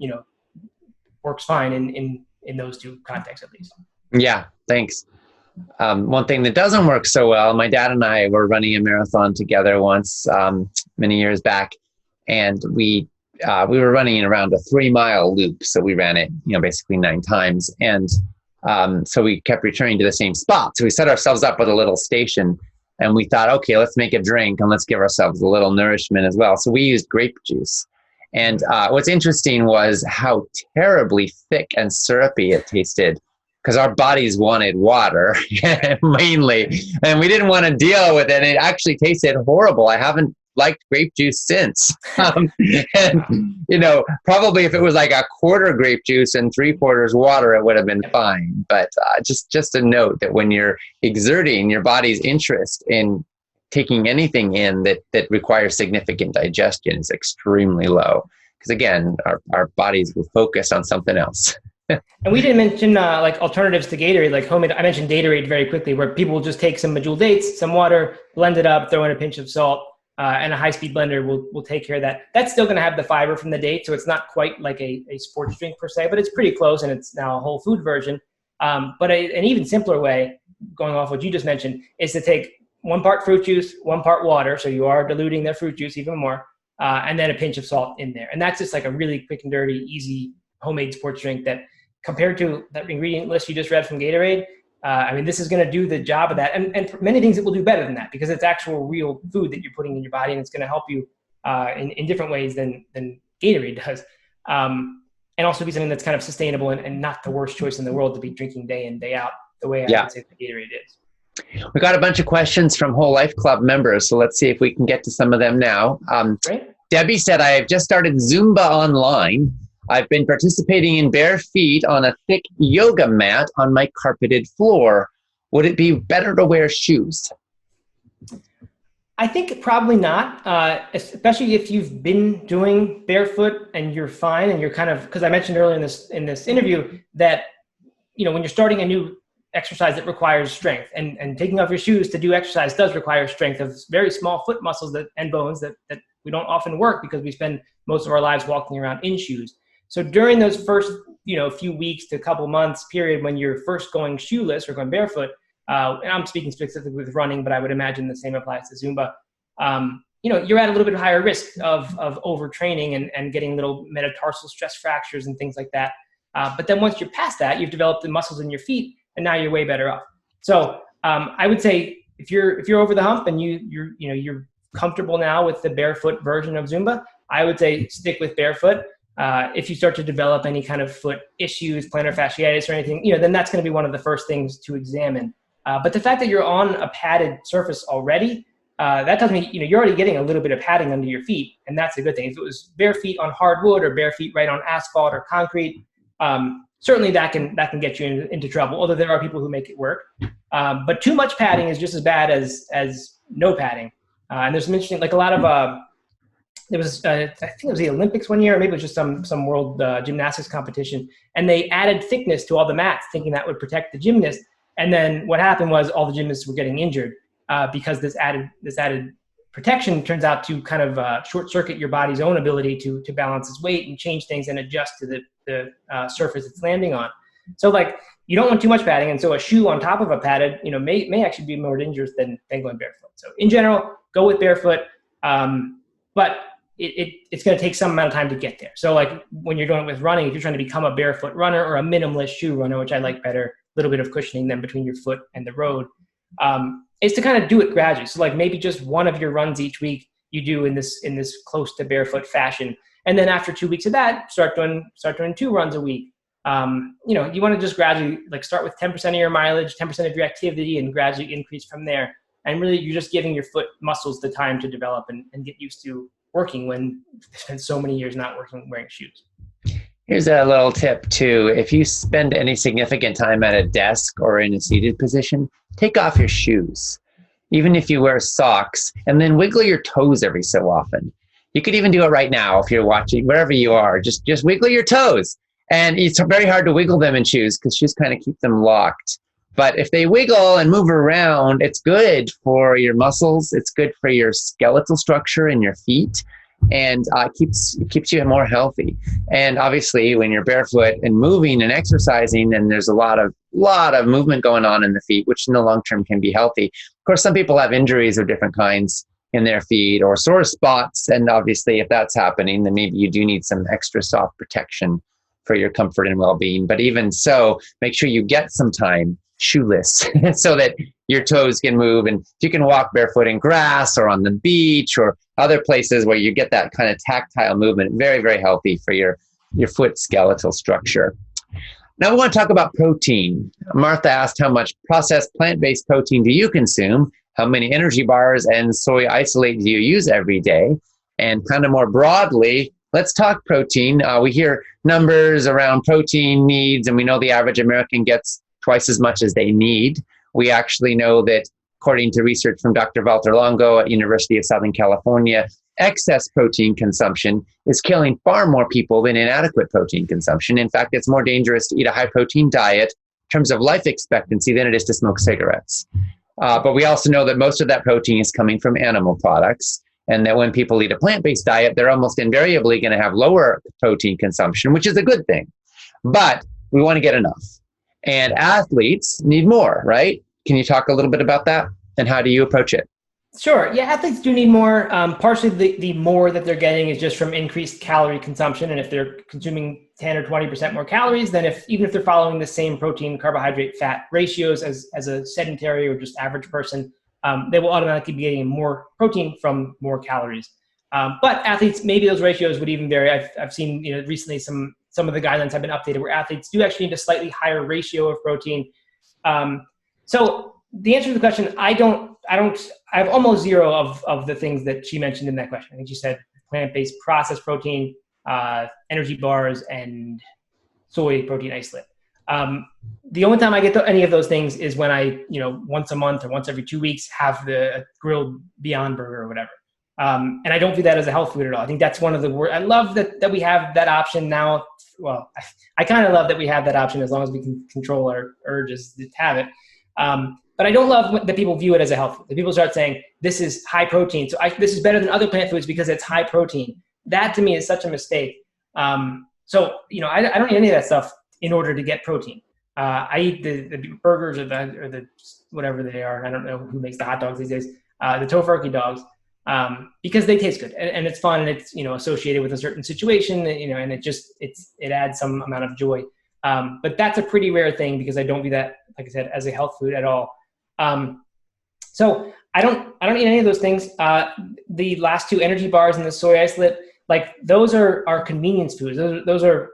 works fine in those two contexts, at least. Yeah, thanks. One thing that doesn't work so well, my dad and I were running a marathon together once, many years back, and we were running around a 3-mile loop. So we ran it, basically 9 times. And so we kept returning to the same spot. So we set ourselves up with a little station and we thought, okay, let's make a drink and let's give ourselves a little nourishment as well. So we used grape juice. And what's interesting was how terribly thick and syrupy it tasted, because our bodies wanted water mainly, and we didn't want to deal with it. It actually tasted horrible. I haven't liked grape juice since. And probably if it was like a quarter grape juice and 3/4 water, it would have been fine. But just a note that when you're exerting your body's interest in taking anything in that requires significant digestion is extremely low, because again, our bodies will focus on something else. And we didn't mention alternatives to Gatorade, like homemade. I mentioned Datorade very quickly, where people will just take some medjool dates, some water, blend it up, throw in a pinch of salt, and a high-speed blender will take care of that. That's still going to have the fiber from the date, so it's not quite like a sports drink per se, but it's pretty close, and it's now a whole food version. But an even simpler way, going off what you just mentioned, is to take 1 part fruit juice, 1 part water, so you are diluting the fruit juice even more, and then a pinch of salt in there. And that's just like a really quick and dirty, easy homemade sports drink that, compared to that ingredient list you just read from Gatorade, this is going to do the job of that. And for many things it will do better than that, because it's actual real food that you're putting in your body, and it's going to help you in different ways than Gatorade does. And also be something that's kind of sustainable and not the worst choice in the world to be drinking day in, day out, the way I would say that Gatorade is. We got a bunch of questions from Whole Life Club members, so let's see if we can get to some of them now. Great. Debbie said, I have just started Zumba online. I've been participating in bare feet on a thick yoga mat on my carpeted floor. Would it be better to wear shoes? I think probably not, especially if you've been doing barefoot and you're fine and you're kind of, because I mentioned earlier in this interview that, when you're starting a new exercise that requires strength, and taking off your shoes to do exercise does require strength of very small foot muscles and bones that we don't often work because we spend most of our lives walking around in shoes. So during those first, few weeks to couple months period when you're first going shoeless or going barefoot, and I'm speaking specifically with running, but I would imagine the same applies to Zumba. You're at a little bit higher risk of overtraining and getting little metatarsal stress fractures and things like that. But then once you're past that, you've developed the muscles in your feet, and now you're way better off. So I would say if you're over the hump and you're comfortable now with the barefoot version of Zumba, I would say stick with barefoot. If you start to develop any kind of foot issues, plantar fasciitis or anything, then that's going to be one of the first things to examine. But the fact that you're on a padded surface already, that tells me, you're already getting a little bit of padding under your feet, and that's a good thing. If it was bare feet on hardwood or bare feet right on asphalt or concrete, certainly that can get you into trouble, although there are people who make it work. But too much padding is just as bad as no padding. And there's some interesting, like a lot of, there was, I think it was the Olympics one year, or maybe it was just some world gymnastics competition. And they added thickness to all the mats, thinking that would protect the gymnast. And then what happened was all the gymnasts were getting injured because this added protection turns out to kind of short circuit your body's own ability to balance its weight and change things and adjust to the surface it's landing on. So like, you don't want too much padding. And so a shoe on top of a padded, may actually be more dangerous than going barefoot. So in general, go with barefoot. But it's going to take some amount of time to get there. So like when you're doing it with running, if you're trying to become a barefoot runner or a minimalist shoe runner, which I like better, a little bit of cushioning then between your foot and the road, is to kind of do it gradually. So like maybe just one of your runs each week you do in this close to barefoot fashion. And then after 2 weeks of that, start doing 2 runs a week. You want to just gradually like start with 10% of your mileage, 10% of your activity, and gradually increase from there. And really you're just giving your foot muscles the time to develop and get used to working when they spend so many years not wearing shoes. Here's a little tip too. If you spend any significant time at a desk or in a seated position, take off your shoes. Even if you wear socks, and then wiggle your toes every so often. You could even do it right now if you're watching, wherever you are, just wiggle your toes. And it's very hard to wiggle them in shoes because shoes kind of keep them locked. But if they wiggle and move around, it's good for your muscles. It's good for your skeletal structure in your feet, and keeps you more healthy. And obviously, when you're barefoot and moving and exercising, and there's a lot of movement going on in the feet, which in the long term can be healthy. Of course, some people have injuries of different kinds in their feet or sore spots, and obviously, if that's happening, then maybe you do need some extra soft protection for your comfort and well-being. But even so, make sure you get some time shoeless so that your toes can move, and you can walk barefoot in grass or on the beach or other places where you get that kind of tactile movement. Very, very healthy for your foot skeletal structure. Now we want to talk about protein. Martha asked, how much processed plant-based protein do you consume? How many energy bars and soy isolate do you use every day? And kind of more broadly, let's talk protein. We hear numbers around protein needs, and we know the average American gets twice as much as they need. We actually know that, according to research from Dr. Walter Longo at University of Southern California, excess protein consumption is killing far more people than inadequate protein consumption. In fact, it's more dangerous to eat a high-protein diet in terms of life expectancy than it is to smoke cigarettes. But we also know that most of that protein is coming from animal products, and that when people eat a plant-based diet, they're almost invariably going to have lower protein consumption, which is a good thing. But we want to get enough. And athletes need more, right? Can you talk a little bit about that? And how do you approach it? Sure. Yeah, athletes do need more. Partially the more that they're getting is just from increased calorie consumption. And if they're consuming 10 or 20% more calories, then even if they're following the same protein, carbohydrate, fat ratios as a sedentary or just average person, they will automatically be getting more protein from more calories. But athletes, maybe those ratios would even vary. I've seen recently some of the guidelines have been updated where athletes do actually need a slightly higher ratio of protein. So the answer to the question, I have almost zero of the things that she mentioned in that question. I think she said plant-based processed protein, energy bars, and soy protein isolate. The only time I get any of those things is when I, once a month or once every 2 weeks have the grilled Beyond Burger or whatever. And I don't view that as a health food at all. I think that's one of the worst. I love that we have that option now. Well, I kind of love that we have that option as long as we can control our urges to have it. But I don't love that people view it as a health food. That people start saying, this is high protein, so this is better than other plant foods because it's high protein. That to me is such a mistake. So I don't eat any of that stuff in order to get protein. I eat the burgers or the whatever they are. I don't know who makes the hot dogs these days. The tofurkey dogs. Because they taste good and it's fun and it's, associated with a certain situation, and it adds some amount of joy. But that's a pretty rare thing because I don't view that, like I said, as a health food at all. So I don't eat any of those things. The last two energy bars and the soy isolate, like those are convenience foods. Those are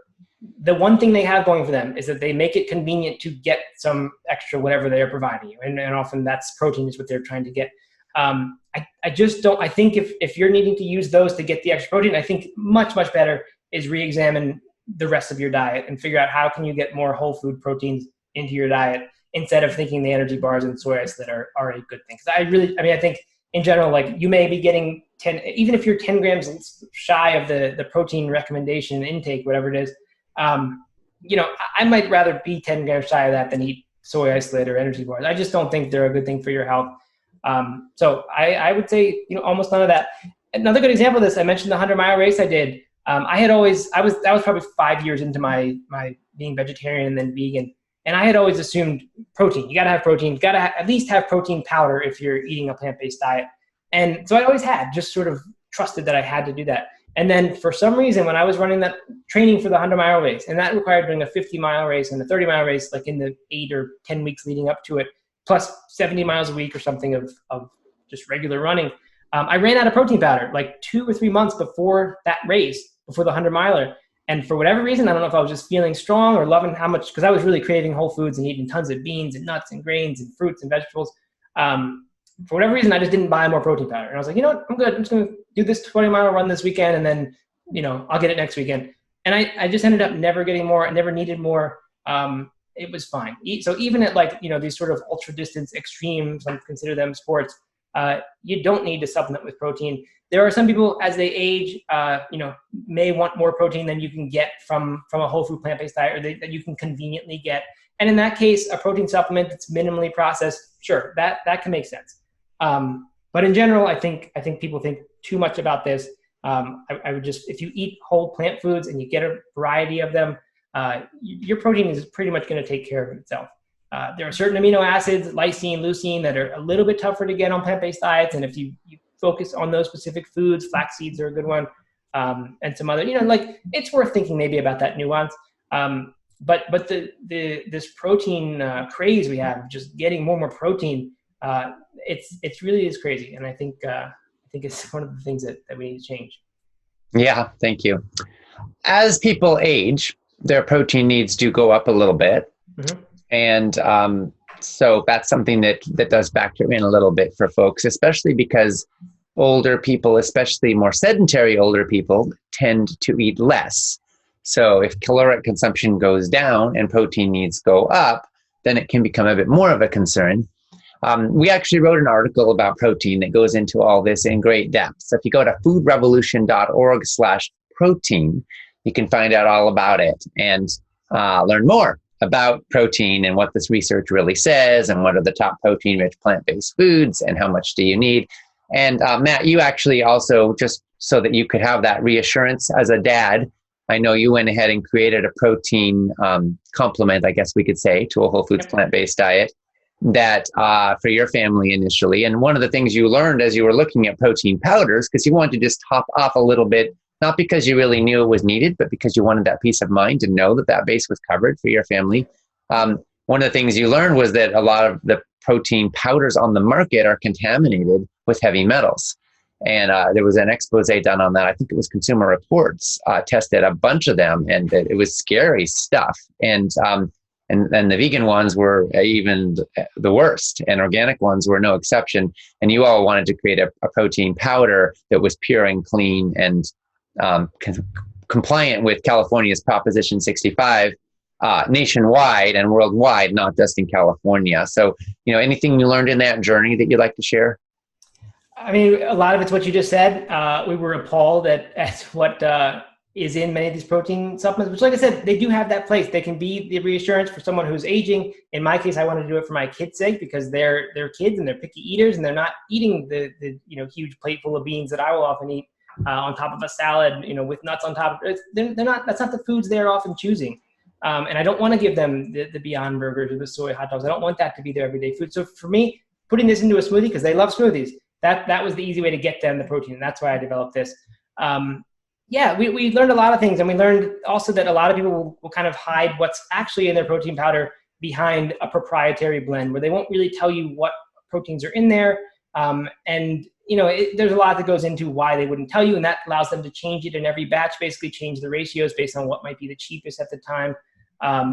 the one thing they have going for them is that they make it convenient to get some extra whatever they are providing you. And often that's protein is what they're trying to get. I just don't, I think if you're needing to use those to get the extra protein, I think much, much better is re-examine the rest of your diet and figure out how can you get more whole food proteins into your diet instead of thinking the energy bars and soy ice that are a good thing. Because I think in general, like you may be getting 10, even if you're 10 grams shy of the protein recommendation intake, whatever it is, I might rather be 10 grams shy of that than eat soy isolate or energy bars. I just don't think they're a good thing for your health. So I would say, almost none of that. Another good example of this, I mentioned the 100-mile race I did. That was probably 5 years into my being vegetarian and then vegan. And I had always assumed protein. You got to have protein. You got to at least have protein powder if you're eating a plant-based diet. And so I always had just sort of trusted that I had to do that. And then for some reason, when I was running that training for the 100-mile race, and that required doing a 50-mile race and a 30-mile race, like in the 8 or 10 weeks leading up to it, plus 70 miles a week or something of just regular running, I ran out of protein powder like 2 or 3 months before that race, before the 100-miler. And for whatever reason, I don't know if I was just feeling strong or loving how much, because I was really craving whole foods and eating tons of beans and nuts and grains and fruits and vegetables. For whatever reason, I just didn't buy more protein powder. And I was like, you know what, I'm good. I'm just going to do this 20-mile run this weekend, and then, I'll get it next weekend. And I just ended up never getting more. I never needed more. It was fine. So even at these sort of ultra distance extremes, I consider them sports, you don't need to supplement with protein. There are some people as they age, may want more protein than you can get from a whole food plant-based diet, or that you can conveniently get. And in that case, a protein supplement that's minimally processed, sure, that can make sense. But in general, I think people think too much about this. I would just, if you eat whole plant foods and you get a variety of them, your protein is pretty much going to take care of itself. There are certain amino acids, lysine, leucine, that are a little bit tougher to get on plant-based diets. And if you focus on those specific foods, flax seeds are a good one, and some other, it's worth thinking maybe about that nuance. But this protein craze we have, just getting more protein, it's really is crazy. And I think it's one of the things that we need to change. Yeah, thank you. As people age, their protein needs do go up a little bit. Mm-hmm. And so that's something that does factor in a little bit for folks, especially because older people, especially more sedentary older people, tend to eat less. So if caloric consumption goes down and protein needs go up, then it can become a bit more of a concern. We actually wrote an article about protein that goes into all this in great depth. So if you go to foodrevolution.org/protein, you can find out all about it and learn more about protein and what this research really says and what are the top protein-rich plant-based foods and how much do you need. And Matt, you actually also, just so that you could have that reassurance as a dad, I know you went ahead and created a protein complement, I guess we could say, to a whole foods plant-based diet that for your family initially. And one of the things you learned as you were looking at protein powders, because you wanted to just top off a little bit, not because you really knew it was needed, but because you wanted that peace of mind to know that that base was covered for your family. One of the things you learned was that a lot of the protein powders on the market are contaminated with heavy metals. And there was an expose done on that. I think it was Consumer Reports tested a bunch of them, and it was scary stuff. And the vegan ones were even the worst, and organic ones were no exception. And you all wanted to create a protein powder that was pure and clean and compliant with California's Proposition 65 nationwide and worldwide, not just in California. So, anything you learned in that journey that you'd like to share? I mean, a lot of it's what you just said. We were appalled at what is in many of these protein supplements, which, like I said, they do have that place. They can be the reassurance for someone who's aging. In my case, I want to do it for my kids' sake because they're kids and they're picky eaters and they're not eating the huge plate full of beans that I will often eat on top of a salad, with nuts on top. They're not. That's not the foods they're often choosing. And I don't want to give them the Beyond Burgers or the soy hot dogs. I don't want that to be their everyday food. So for me, putting this into a smoothie, because they love smoothies, that was the easy way to get them the protein. And that's why I developed this. We learned a lot of things. And we learned also that a lot of people will kind of hide what's actually in their protein powder behind a proprietary blend where they won't really tell you what proteins are in there. And there's a lot that goes into why they wouldn't tell you, and that allows them to change it in every batch, basically change the ratios based on what might be the cheapest at the time.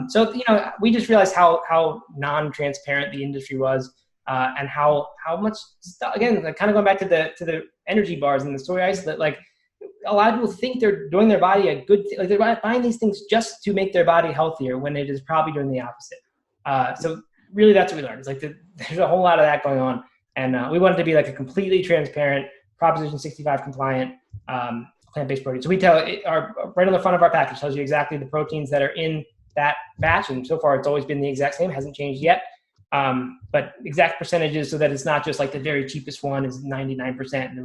So we just realized how non-transparent the industry was, and how much stuff, again, like kind of going back to the energy bars and the soy isolate, like a lot of people think they're doing their body a good like they're buying these things just to make their body healthier, when it is probably doing the opposite. So really, that's what we learned. It's like there's a whole lot of that going on, and we wanted to be like a completely transparent, Proposition 65 compliant plant-based protein. So we tell right on the front of our package tells you exactly the proteins that are in that batch, and so far it's always been the exact same, hasn't changed yet. But exact percentages, so that it's not just like the very cheapest one is 99% and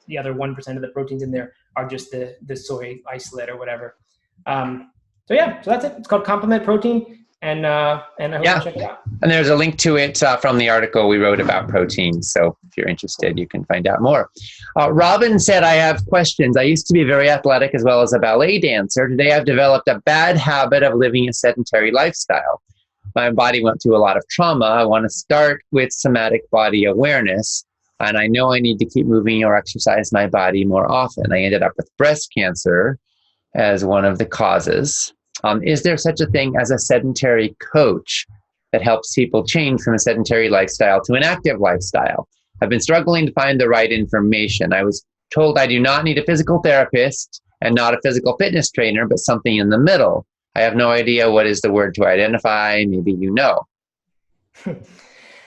the other 1% of the proteins in there are just the soy isolate or whatever. So that's it. It's called Complement Protein, and I hope you check it out. And there's a link to it from the article we wrote about protein. So if you're interested, you can find out more. Robin said, I have questions. I used to be very athletic as well as a ballet dancer. Today I've developed a bad habit of living a sedentary lifestyle. My body went through a lot of trauma. I want to start with somatic body awareness, and I know I need to keep moving or exercise my body more often. I ended up with breast cancer as one of the causes. Is there such a thing as a sedentary coach that helps people change from a sedentary lifestyle to an active lifestyle? I've been struggling to find the right information. I was told I do not need a physical therapist and not a physical fitness trainer, but something in the middle. I have no idea what is the word to identify. Maybe you know.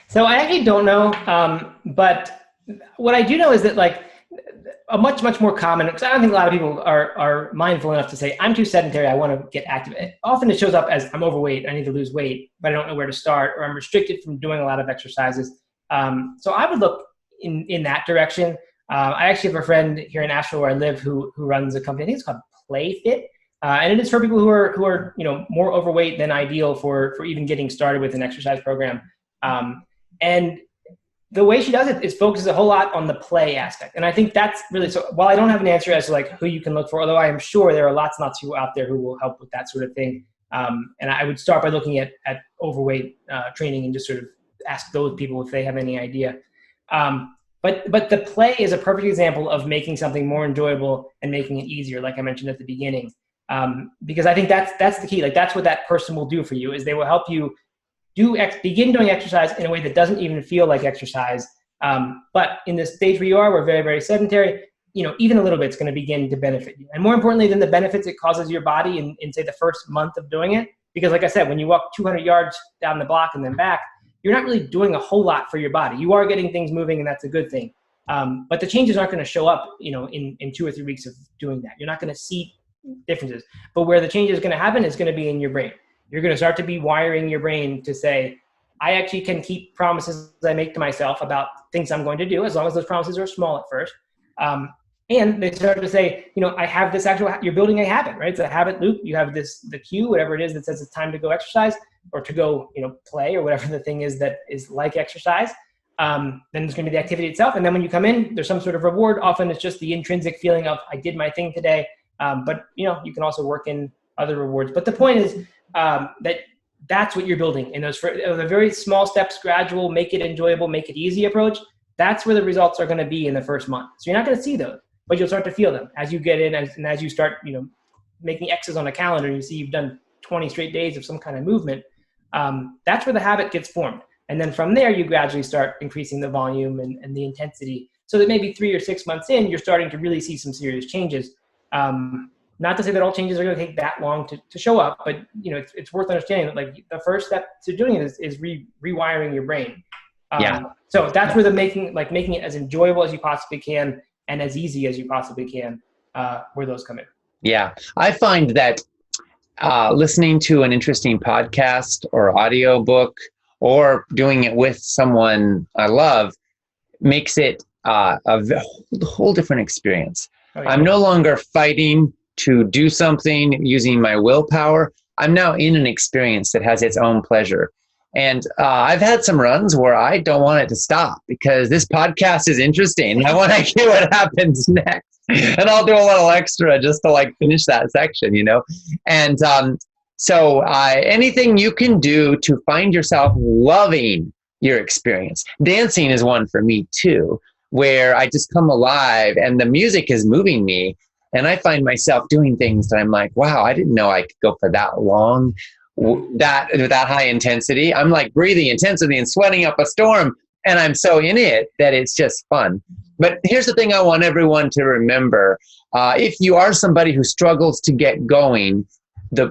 So I actually don't know. But what I do know is that like a much, much more common, because I don't think a lot of people are mindful enough to say, I'm too sedentary, I want to get active. Often it shows up as I'm overweight, I need to lose weight, but I don't know where to start, or I'm restricted from doing a lot of exercises. So I would look in that direction. I actually have a friend here in Asheville where I live who runs a company, I think it's called PlayFit. And it is for people who are more overweight than ideal for even getting started with an exercise program. And the way she does it is focuses a whole lot on the play aspect. And I think that's really, so while I don't have an answer as to like who you can look for, although I am sure there are lots and lots of people out there who will help with that sort of thing. And I would start by looking at overweight training and just sort of ask those people if they have any idea. But the play is a perfect example of making something more enjoyable and making it easier, like I mentioned at the beginning. Because I think that's the key. Like that's what that person will do for you, is they will help you begin doing exercise in a way that doesn't even feel like exercise. But in the stage where you are, we're very, very sedentary, even a little bit is going to begin to benefit you. And more importantly than the benefits it causes your body in say the first month of doing it, because like I said, when you walk 200 yards down the block and then back, you're not really doing a whole lot for your body. You are getting things moving, and that's a good thing. But the changes aren't going to show up, in 2 or 3 weeks of doing that. You're not going to see differences. But where the change is going to happen is going to be in your brain. You're going to start to be wiring your brain to say, I actually can keep promises I make to myself about things I'm going to do, as long as those promises are small at first. And they start to say, I have this you're building a habit, right? It's a habit loop. You have the cue, whatever it is that says it's time to go exercise or to go, play or whatever the thing is that is like exercise. Then there's going to be the activity itself. And then when you come in, there's some sort of reward. Often it's just the intrinsic feeling of I did my thing today. But you can also work in other rewards. But the point is that's what you're building in those the very small steps, gradual, make it enjoyable, make it easy approach. That's where the results are going to be in the first month. So you're not going to see those, but you'll start to feel them as you get in, and as you start, making X's on a calendar. And you see you've done 20 straight days of some kind of movement. That's where the habit gets formed, and then from there you gradually start increasing the volume and the intensity, so that maybe 3 or 6 months in, you're starting to really see some serious changes. Not to say that all changes are going to take that long to show up, but it's worth understanding that like the first step to doing it is rewiring your brain. So that's where making it as enjoyable as you possibly can and as easy as you possibly can, where those come in. Yeah, I find that listening to an interesting podcast or audio book or doing it with someone I love makes it a whole different experience. Oh, yeah. I'm no longer fighting to do something using my willpower. I'm now in an experience that has its own pleasure. And I've had some runs where I don't want it to stop because this podcast is interesting. I want to hear what happens next. And I'll do a little extra just to finish that section, And so anything you can do to find yourself loving your experience. Dancing is one for me too. where I just come alive and the music is moving me. And I find myself doing things that I'm like, wow, I didn't know I could go for that long, that high intensity. I'm like breathing intensity and sweating up a storm. And I'm so in it that it's just fun. But here's the thing I want everyone to remember. If you are somebody who struggles to get going,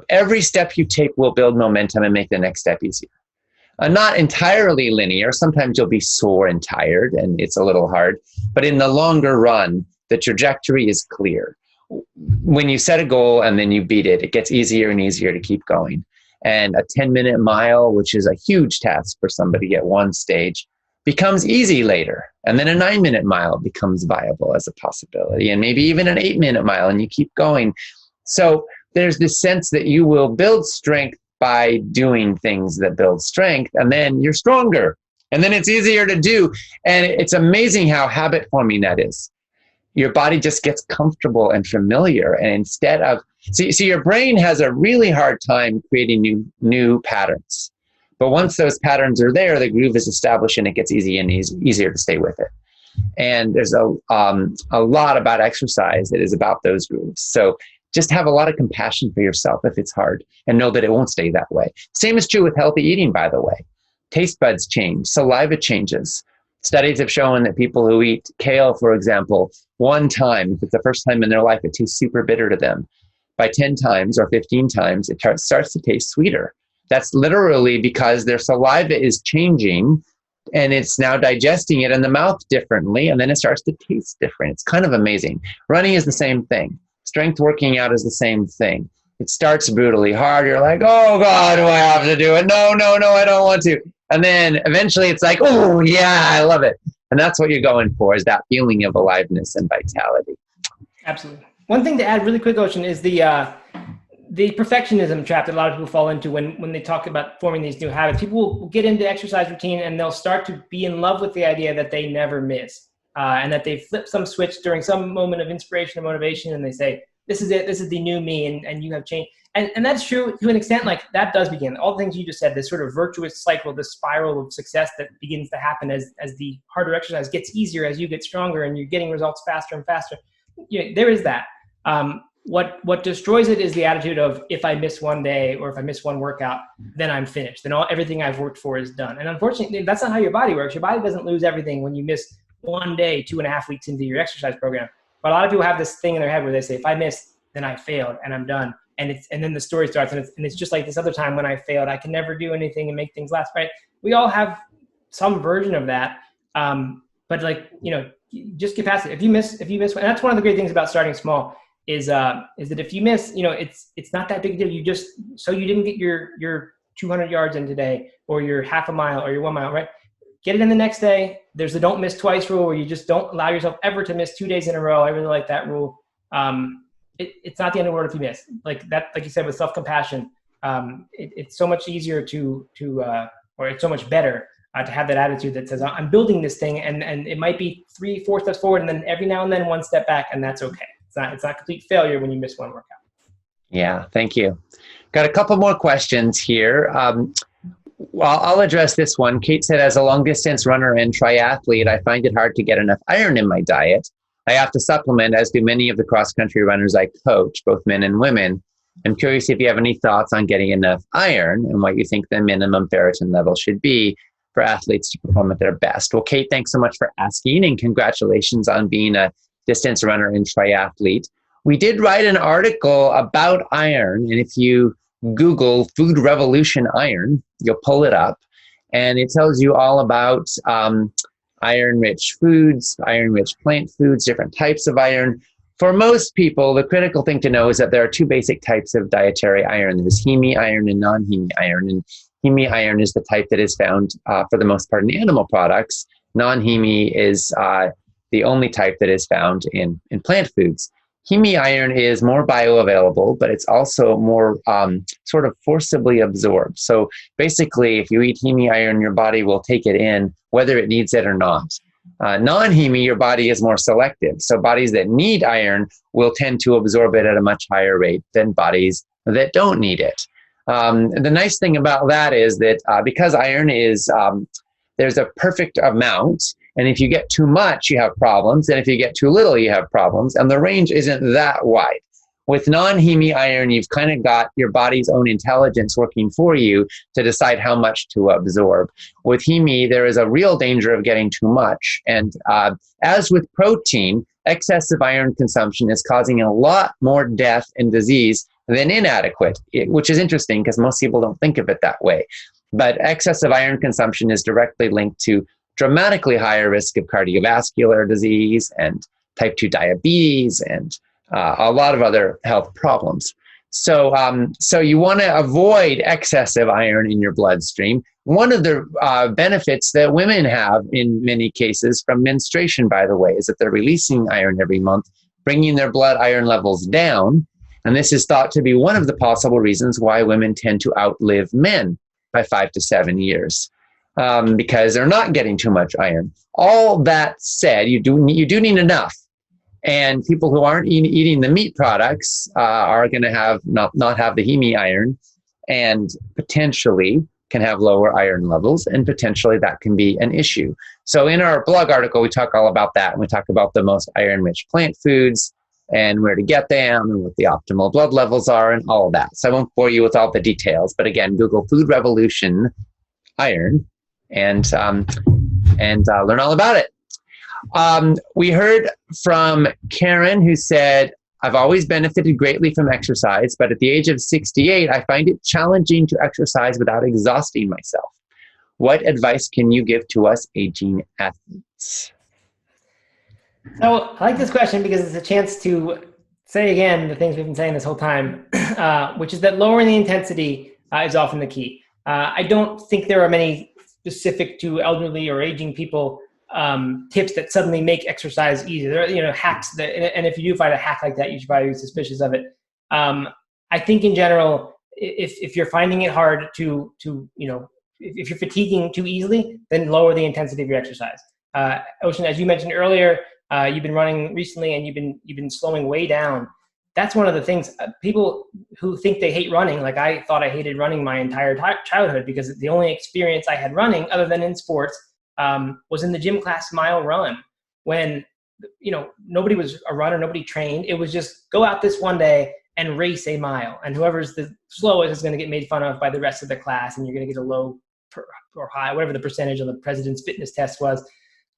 every step you take will build momentum and make the next step easier. Not entirely linear. Sometimes you'll be sore and tired and it's a little hard. But in the longer run, the trajectory is clear. When you set a goal and then you beat it, it gets easier and easier to keep going. And a 10-minute mile, which is a huge task for somebody at one stage, becomes easy later. And then a 9-minute mile becomes viable as a possibility. And maybe even an 8-minute mile, and you keep going. So there's this sense that you will build strength by doing things that build strength, and then you're stronger. And then it's easier to do. And it's amazing how habit forming that is. Your body just gets comfortable and familiar. And instead of, see, your brain has a really hard time creating new patterns. But once those patterns are there, the groove is established and it gets easier to stay with it. And there's a lot about exercise that is about those grooves. So just have a lot of compassion for yourself if it's hard and know that it won't stay that way. Same is true with healthy eating, by the way. Taste buds change, saliva changes. Studies have shown that people who eat kale, for example, one time, if it's the first time in their life, it tastes super bitter to them. By 10 times or 15 times, it starts to taste sweeter. That's literally because their saliva is changing and it's now digesting it in the mouth differently, and then it starts to taste different. It's kind of amazing. Running is the same thing. Strength working out is the same thing. It starts brutally hard. You're like, oh God, do I have to do it? No, I don't want to. And then eventually it's like, oh yeah, I love it. And that's what you're going for, is that feeling of aliveness and vitality. Absolutely. One thing to add really quick, Ocean, is the perfectionism trap that a lot of people fall into when they talk about forming these new habits. People will get into exercise routine and they'll start to be in love with the idea that they never miss, and that they flip some switch during some moment of inspiration or motivation, and they say, this is it, this is the new me, and you have changed. And that's true to an extent. Like, that does begin. All the things you just said, this sort of virtuous cycle, this spiral of success that begins to happen as the harder exercise gets easier, as you get stronger and you're getting results faster and faster. There is that. What destroys it is the attitude of, if I miss one day or if I miss one workout, then I'm finished. Then everything I've worked for is done. And unfortunately, that's not how your body works. Your body doesn't lose everything when you miss one day, 2.5 weeks into your exercise program. But a lot of people have this thing in their head where they say, if I miss, then I failed and I'm done. And then the story starts, and it's just like this other time when I failed. I can never do anything and make things last, right? We all have some version of that. But just get past it. If you miss, and that's one of the great things about starting small is that if you miss, it's not that big a deal. You didn't get your 200 yards in today, or your half a mile, or your 1 mile, right? Get it in the next day. There's the don't miss twice rule, where you just don't allow yourself ever to miss 2 days in a row. I really like that rule. It's not the end of the world if you miss. Like that, like you said, with self-compassion, it's so much easier or it's so much better to have that attitude that says, I'm building this thing, and it might be 3-4 steps forward, and then every now and then one step back, and that's okay. It's not complete failure when you miss one workout. Yeah, thank you. Got a couple more questions here. Well, I'll address this one. Kate said, as a long distance runner and triathlete, I find it hard to get enough iron in my diet. I have to supplement, as do many of the cross-country runners I coach, both men and women. I'm curious if you have any thoughts on getting enough iron and what you think the minimum ferritin level should be for athletes to perform at their best. Well, Kate, thanks so much for asking, and congratulations on being a distance runner and triathlete. We did write an article about iron, and if you Google Food Revolution iron, you'll pull it up, and it tells you all about iron-rich foods, iron-rich plant foods, different types of iron. For most people, the critical thing to know is that there are two basic types of dietary iron. There's heme iron and non-heme iron. And heme iron is the type that is found for the most part in animal products. Non-heme is the only type that is found in plant foods. Heme iron is more bioavailable, but it's also more sort of forcibly absorbed. So basically, if you eat heme iron, your body will take it in whether it needs it or not. Non-heme, your body is more selective. So bodies that need iron will tend to absorb it at a much higher rate than bodies that don't need it. The nice thing about that is that because iron is, there's a perfect amount, And if you get too much, you have problems. And if you get too little, you have problems. And the range isn't that wide. With non-heme iron, you've kind of got your body's own intelligence working for you to decide how much to absorb. With heme, there is a real danger of getting too much. And as with protein, excessive iron consumption is causing a lot more death and disease than inadequate, which is interesting because most people don't think of it that way. But excessive iron consumption is directly linked to dramatically higher risk of cardiovascular disease and type 2 diabetes and a lot of other health problems. So you want to avoid excessive iron in your bloodstream. One of the benefits that women have in many cases from menstruation, by the way, is that they're releasing iron every month, bringing their blood iron levels down. And this is thought to be one of the possible reasons why women tend to outlive men by 5 to 7 years, because they're not getting too much iron. All that said, you do need enough. And people who aren't eating the meat products are going to have not have the heme iron, and potentially can have lower iron levels, and potentially that can be an issue. So in our blog article, we talk all about that, and we talk about the most iron-rich plant foods and where to get them and what the optimal blood levels are and all of that. So I won't bore you with all the details, but again, Google Food Revolution iron and learn all about it. We heard from Karen, who said, I've always benefited greatly from exercise, but at the age of 68, I find it challenging to exercise without exhausting myself. What advice can you give to us aging athletes? So I like this question because it's a chance to say again the things we've been saying this whole time, which is that lowering the intensity is often the key. I don't think there are many specific to elderly or aging people tips that suddenly make exercise easier. There are, hacks that, and if you do find a hack like that, you should probably be suspicious of it. I think in general, if you're finding it hard to if you're fatiguing too easily, then lower the intensity of your exercise. Ocean, as you mentioned earlier, you've been running recently and you've been slowing way down. That's one of the things people who think they hate running. Like I thought I hated running my entire childhood because the only experience I had running other than in sports was in the gym class mile run when, nobody was a runner, nobody trained. It was just go out this one day and race a mile. And whoever's the slowest is going to get made fun of by the rest of the class. And you're going to get a low or high, whatever the percentage of the president's fitness test was.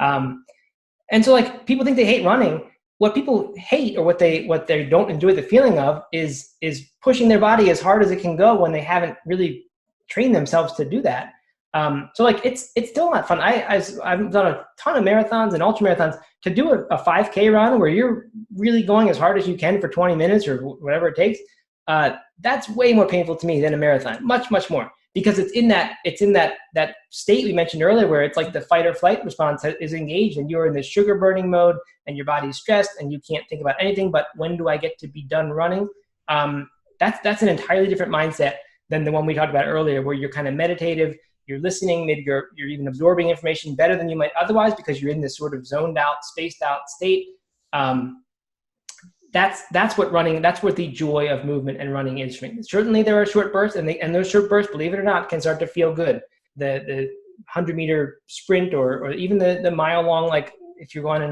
And so like people think they hate running. What people hate or what they don't enjoy the feeling of is pushing their body as hard as it can go when they haven't really trained themselves to do that. So like it's still not fun. I've done a ton of marathons and ultra marathons. To do a 5K run where you're really going as hard as you can for 20 minutes or whatever it takes, that's way more painful to me than a marathon. Much, much more. Because it's in that state we mentioned earlier where it's like the fight or flight response is engaged and you're in this sugar burning mode and your body's stressed and you can't think about anything but when do I get to be done running? That's an entirely different mindset than the one we talked about earlier where you're kind of meditative, you're listening, maybe you're even absorbing information better than you might otherwise because you're in this sort of zoned out, spaced out state. That's what the joy of movement and running is. Certainly there are short bursts and those short bursts, believe it or not, can start to feel good. The 100-meter sprint or even the mile long, like if you're going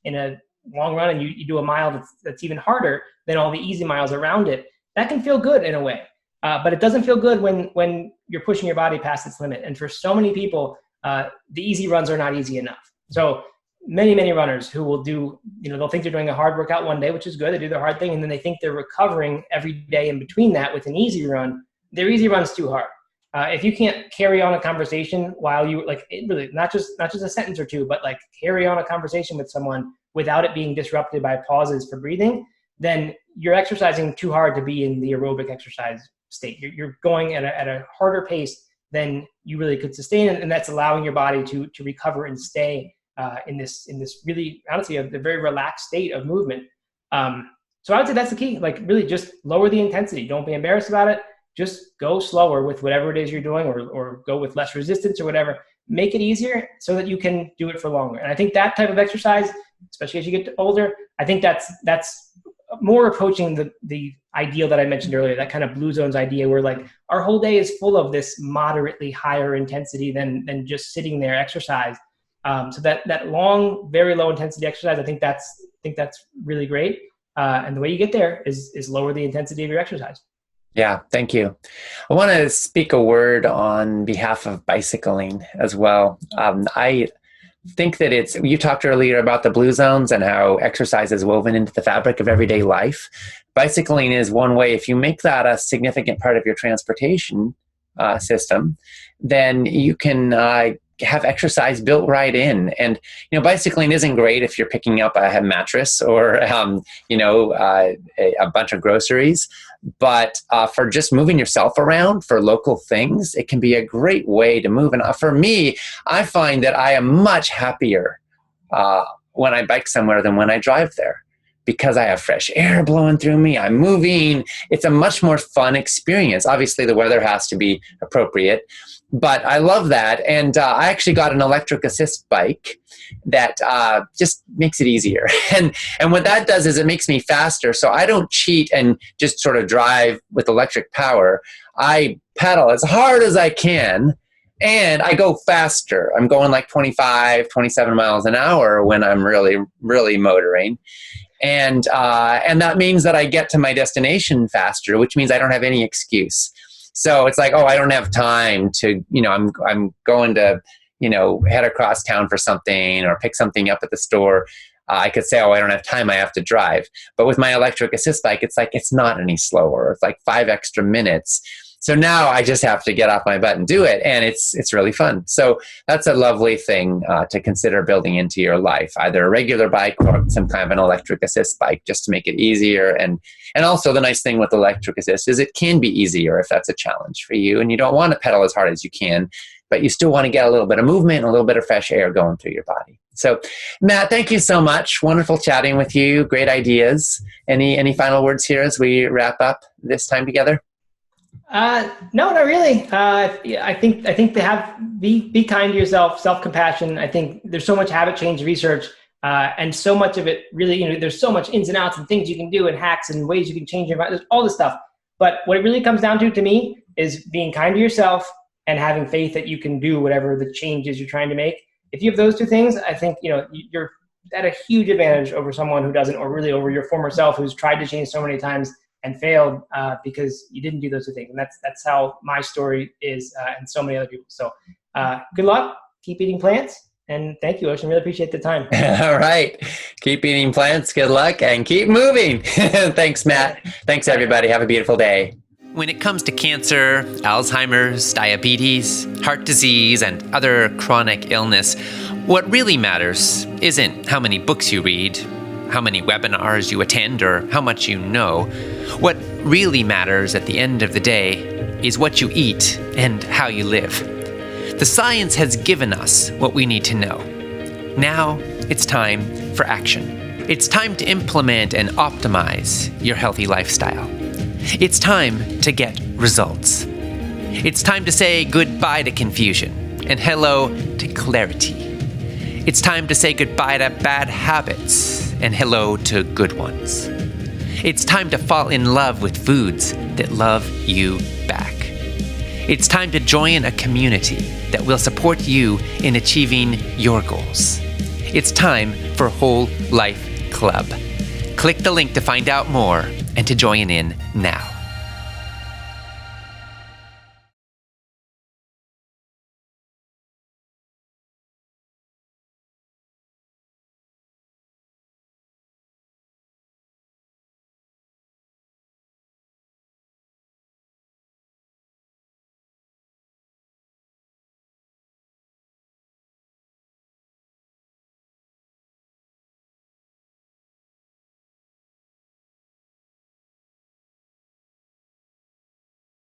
in a long run and you do a mile that's even harder than all the easy miles around it, that can feel good in a way. But it doesn't feel good when you're pushing your body past its limit. And for so many people, the easy runs are not easy enough. So many runners who will do, they'll think they're doing a hard workout one day, which is good. They do their hard thing. And then they think they're recovering every day in between that with an easy run. Their easy run's too hard. If you can't carry on a conversation while you really not just a sentence or two, but like carry on a conversation with someone without it being disrupted by pauses for breathing, then you're exercising too hard to be in the aerobic exercise state. You're going at a harder pace than you really could sustain. And that's allowing your body to recover and stay in this really, honestly, a very relaxed state of movement. So I would say that's the key. Like really just lower the intensity. Don't be embarrassed about it. Just go slower with whatever it is you're doing or go with less resistance or whatever. Make it easier so that you can do it for longer. And I think that type of exercise, especially as you get older, I think that's more approaching the ideal that I mentioned earlier, that kind of blue zones idea where like our whole day is full of this moderately higher intensity than just sitting there exercise. So that long, very low intensity exercise, I think that's really great. And the way you get there is lower the intensity of your exercise. Yeah, thank you. I want to speak a word on behalf of bicycling as well. I think that you talked earlier about the blue zones and how exercise is woven into the fabric of everyday life. Bicycling is one way. If you make that a significant part of your transportation system, then you can have exercise built right in. And, bicycling isn't great if you're picking up a mattress or, a bunch of groceries. But for just moving yourself around for local things, it can be a great way to move. And for me, I find that I am much happier when I bike somewhere than when I drive there, because I have fresh air blowing through me. I'm moving. It's a much more fun experience. Obviously, the weather has to be appropriate, but I love that. And I actually got an electric assist bike that just makes it easier. And what that does is it makes me faster. So I don't cheat and just sort of drive with electric power. I pedal as hard as I can, and I go faster. I'm going like 25, 27 miles an hour when I'm really, really motoring. And that means that I get to my destination faster, which means I don't have any excuse. So it's like, oh, I don't have time to, I'm going to, head across town for something or pick something up at the store. I could say, oh, I don't have time, I have to drive. But with my electric assist bike, it's like, it's not any slower. It's like 5 extra minutes. So now I just have to get off my butt and do it. And it's really fun. So that's a lovely thing to consider building into your life, either a regular bike or some kind of an electric assist bike, just to make it easier. And also the nice thing with electric assist is it can be easier if that's a challenge for you and you don't want to pedal as hard as you can, but you still want to get a little bit of movement and a little bit of fresh air going through your body. So Matt, thank you so much. Wonderful chatting with you. Great ideas. Any final words here as we wrap up this time together? No, not really. I think be kind to yourself, self-compassion. I think there's so much habit change research, and so much of it really, there's so much ins and outs and things you can do and hacks and ways you can change your environment. There's all this stuff. But what it really comes down to me is being kind to yourself and having faith that you can do whatever the changes you're trying to make. If you have those two things, I think, you're at a huge advantage over someone who doesn't, or really over your former self who's tried to change so many times and failed because you didn't do those two things. And that's how my story is, and so many other people. So good luck, keep eating plants, and thank you, Ocean. Really appreciate the time. All right. Keep eating plants, good luck, and keep moving. Thanks, Matt. Thanks, everybody. Have a beautiful day. When it comes to cancer, Alzheimer's, diabetes, heart disease, and other chronic illness, what really matters isn't how many books you read, how many webinars you attend, or how much you know. What really matters at the end of the day is what you eat and how you live. The science has given us what we need to know. Now it's time for action. It's time to implement and optimize your healthy lifestyle. It's time to get results. It's time to say goodbye to confusion and hello to clarity. It's time to say goodbye to bad habits and hello to good ones. It's time to fall in love with foods that love you back. It's time to join a community that will support you in achieving your goals. It's time for Whole Life Club. Click the link to find out more and to join in now.